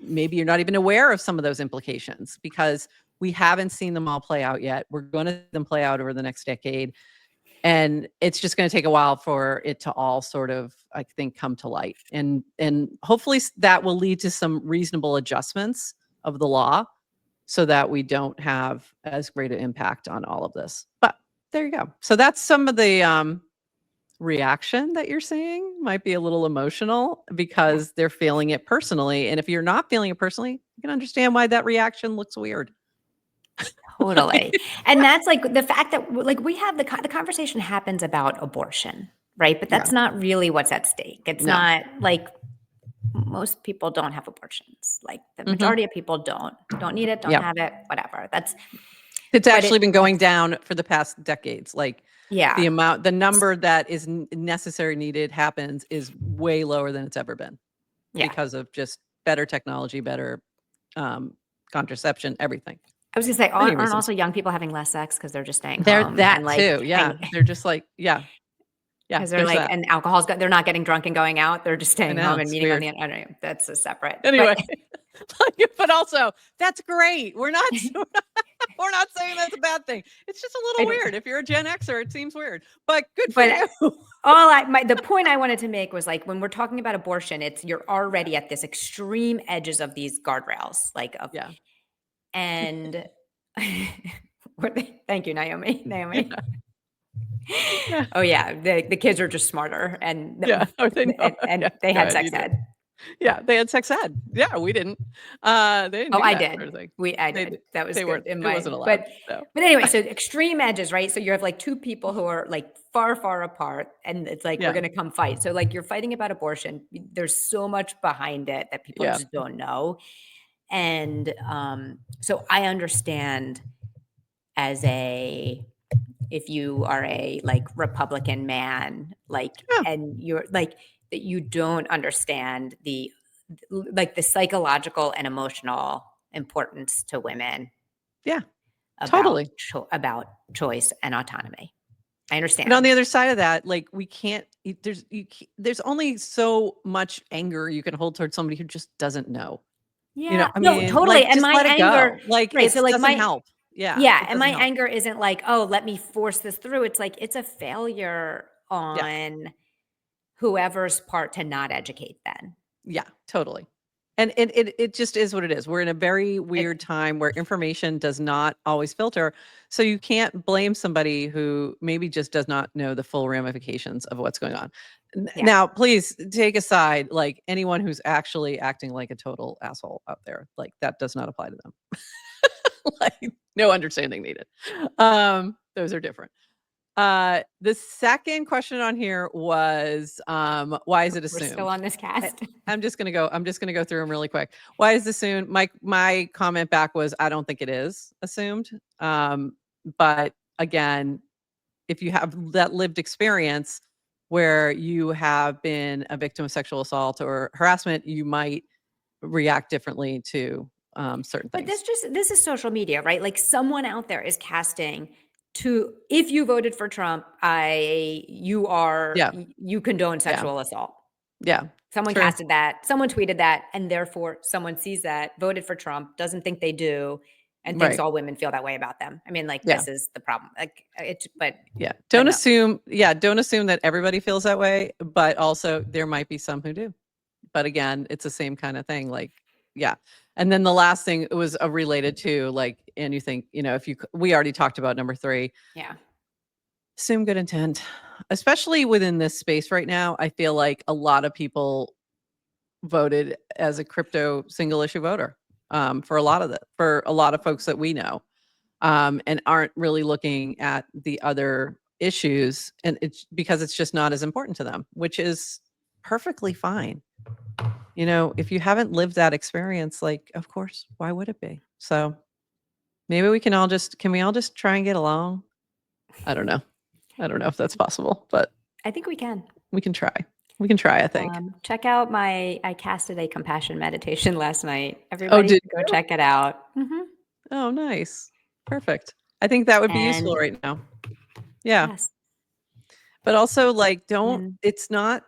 maybe you're not even aware of some of those implications, because we haven't seen them all play out yet. We're going to see them play out over the next decade. And it's just going to take a while for it to all sort of, I think, come to light. And hopefully that will lead to some reasonable adjustments of the law so that we don't have as great an impact on all of this. But there you go. So that's some of the reaction that you're seeing. Might be a little emotional because they're feeling it personally. And if you're not feeling it personally, you can understand why that reaction looks weird. Totally. And that's like the fact that like we have the conversation happens about abortion, right? But that's not really what's at stake. It's not like most people don't have abortions. Like the majority of people don't need it, don't have it, whatever. It's actually been going down for the past decades. Like the number that is necessary, needed, happens is way lower than it's ever been because of just better technology, better contraception, everything. I was gonna say, aren't also young people having less sex because they're just staying they're home? That and like, too, yeah. They're just like, because they're like, and alcohol's they're not getting drunk and going out. They're just staying home and meeting on the internet. I don't know. That's a separate. Anyway, but also that's great. We're not we're not saying that's a bad thing. It's just a little weird. If you're a Gen Xer, it seems weird, but good for you. The point I wanted to make was like, when we're talking about abortion, you're already at this extreme edges of these guardrails, and thank you, Naomi. Yeah. Oh yeah, the kids are just smarter, and they had sex ed. Yeah, they had sex ed. Yeah, we didn't. They didn't. I did. Sort of I did. That was good. It wasn't allowed. But anyway, so extreme edges, right? So you have like two people who are like far, far apart, and it's like we're gonna come fight. So like you're fighting about abortion. There's so much behind it that people just don't know, and so I understand if you are a like Republican man, and you're like that, you don't understand the psychological and emotional importance to women. Yeah, totally. About choice and autonomy. I understand. And on the other side of that, like we can't. There's only so much anger you can hold towards somebody who just doesn't know. Yeah, totally. And my anger, it doesn't help. Yeah. And my anger isn't like, oh, let me force this through. It's like, it's a failure on whoever's part to not educate then. Yeah, totally. And it just is what it is. We're in a very weird time where information does not always filter. So you can't blame somebody who maybe just does not know the full ramifications of what's going on. Now, please take aside like anyone who's actually acting like a total asshole out there. Like that does not apply to them. Like no understanding needed. Those are different. The second question on here was, why is it assumed? We're still on this cast. I'm just gonna go through them really quick. Why is it assumed? My comment back was, I don't think it is assumed. But again, if you have that lived experience where you have been a victim of sexual assault or harassment, you might react differently to certain things. But this is social media, right? Like someone out there is casting if you voted for Trump, you condone sexual assault. Yeah. Someone casted that, someone tweeted that, and therefore someone sees that, voted for Trump, doesn't think they do, and thinks all women feel that way about them. I mean, like this is the problem. Like don't assume that everybody feels that way, but also there might be some who do. But again, it's the same kind of thing. Like, yeah. And then the last thing was related to like, and you think, we already talked about number 3, Yeah. assume good intent, especially within this space right now. I feel like a lot of people voted as a crypto single issue voter for a lot of folks that we know, and aren't really looking at the other issues, and it's because it's just not as important to them, which is perfectly fine. If you haven't lived that experience, like, of course, why would it be? So maybe can we all just try and get along? I don't know. I don't know if that's possible, but I think we can. we can try. We can try, I think. Check out I casted a compassion meditation last night. Oh, Everybody did go check it out. Oh, nice. Perfect. I think that would be useful And right now. Yeah. yes, But also, like, and it's not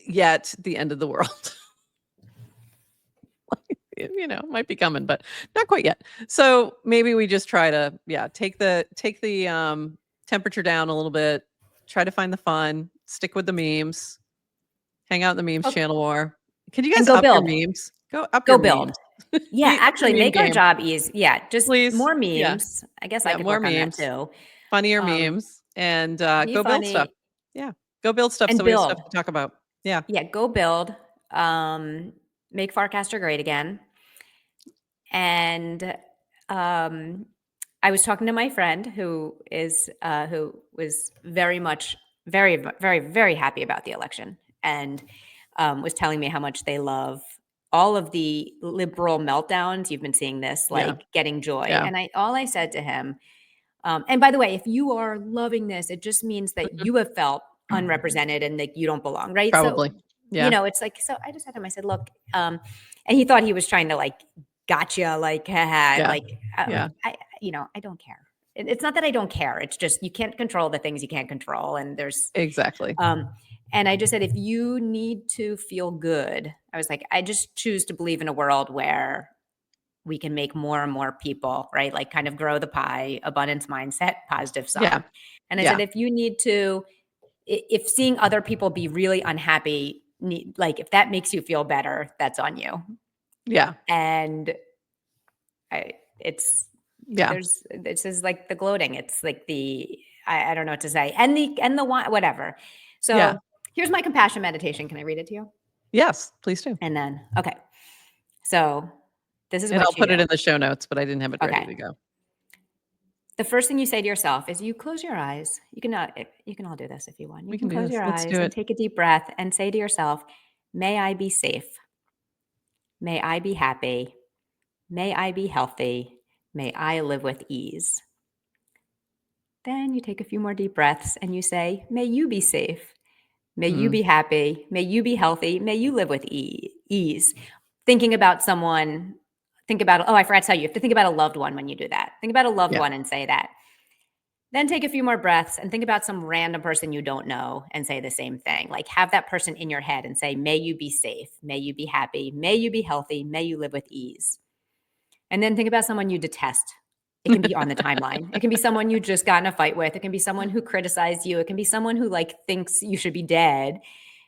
yet the end of the world. It might be coming, but not quite yet. So maybe we just try to, take the temperature down a little bit, try to find the fun, stick with the memes, hang out in the memes channel more. Can you guys go up your build. memes? Go up Go your build. memes. Yeah, Up your actually, meme make our game, job easy. Yeah, just please. more Yeah. memes. I guess I Yeah, could more work on that memes, too. funnier memes, and Be go build stuff. funny Yeah, go build stuff and so we have stuff build. to talk about. Yeah. Yeah, go build. Make Farcaster great again. And I was talking to my friend who was very much very very very happy about the election, and was telling me how much they love all of the liberal meltdowns. You've been seeing this, Yeah. like getting joy. Yeah. And I said to him, and by the way, if you are loving this, it just means that Mhm. you have felt unrepresented and that you don't belong, right? So, Probably. Yeah. it's like, so I just said to him, I said, look, and he thought he was trying to like, gotcha, like, haha, Yeah. like, Yeah. I don't care. It's not that I don't care. It's just you can't control the things you can't control, and there's, Exactly. and I just said, if you need to feel good, I was like, I just choose to believe in a world where we can make more and more people, right? Like kind of grow the pie, abundance mindset, positive Yeah. song. And I Yeah. said, if you need to, if seeing other people be really unhappy, like if that makes you feel better, that's on you. Yeah. And it's, Yeah. this is like the gloating. It's like I don't know what to say. And the whatever. So Yeah. here's my compassion meditation. Can I read it to you? Yes, please do. And then, okay. So this is And what I'll you put it do. in the show notes, but I didn't have it ready Okay. to go. The first thing you say to yourself is you close your eyes. You can all do this if you want. You We can can do close this. your Let's do eyes and it. take a deep breath and say to yourself, may I be safe. May I be happy. May I be healthy. May I live with ease. Then you take a few more deep breaths and you say, may you be safe. May you Mm. be happy. May you be healthy. May you live with ease. Thinking about someone, I forgot to tell you, you have to think about a loved one when you do that. Think about a loved Yeah. one and say that. Then take a few more breaths and think about some random person you don't know and say the same thing. Like have that person in your head and say, may you be safe. May you be happy. May you be healthy. May you live with ease. And then think about someone you detest. It can be on the timeline. It can be someone you just got in a fight with. It can be someone who criticized you. It can be someone who like thinks you should be dead.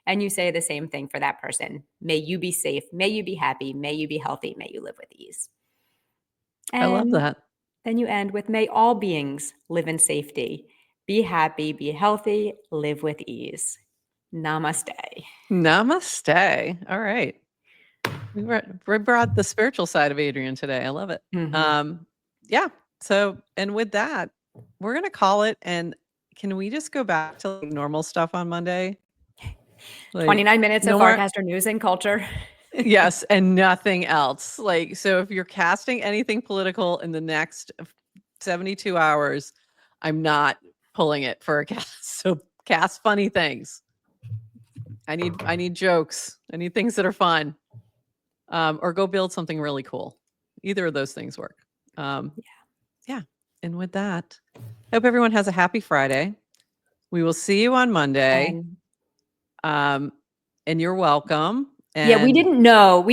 And you say the same thing for that person. May you be safe. May you be happy. May you be healthy. May you live with ease. I love And that. then you end with, may all beings live in safety. Be happy, be healthy, live with ease. Namaste. Namaste. All right. We brought the spiritual side of Adrienne today. I love it. Mm-hmm. Yeah. So, and with that, we're going to call it. And can we just go back to like normal stuff on Monday? Like 29 minutes of no more. Farcaster news and culture. Yes. And nothing else. Like, so if you're casting anything political in the next 72 hours, I'm not pulling it for a cast. So cast funny things. I need jokes. I need things that are fun. Or go build something really cool. Either of those things work. Yeah. And with that, I hope everyone has a happy Friday. We will see you on Monday. And you're welcome. Yeah, we And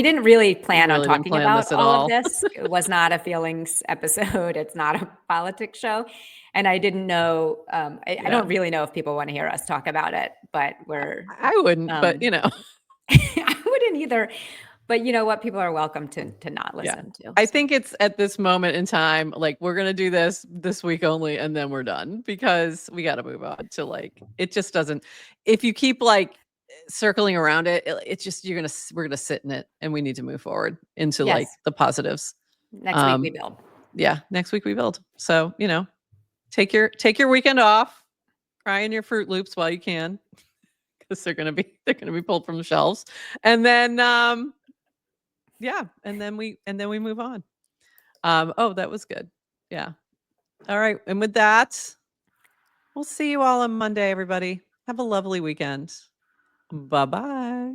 didn't really we plan on really didn't talking plan about this at all of all. this. It was not a feelings episode. It's not a politics show. And I didn't know, I don't really know if people want to hear us talk about it, but I wouldn't, but I wouldn't either. But you know what? People are welcome to not Yeah. listen to. I so. think it's at this moment in time, like we're gonna do this week only, and then we're done because we got to move on to like it just doesn't. If you keep like circling around it, it's just we're gonna sit in it, and we need to move forward into Yes. like the positives. Next week we build. Yeah, next week we build. So take your weekend off, cry in your Fruit Loops while you can, because they're gonna be pulled from the shelves, and then yeah, and then we move on. Oh, that was good. Yeah. All right. And with that, we'll see you all on Monday, everybody. Have a lovely weekend. Bye-bye.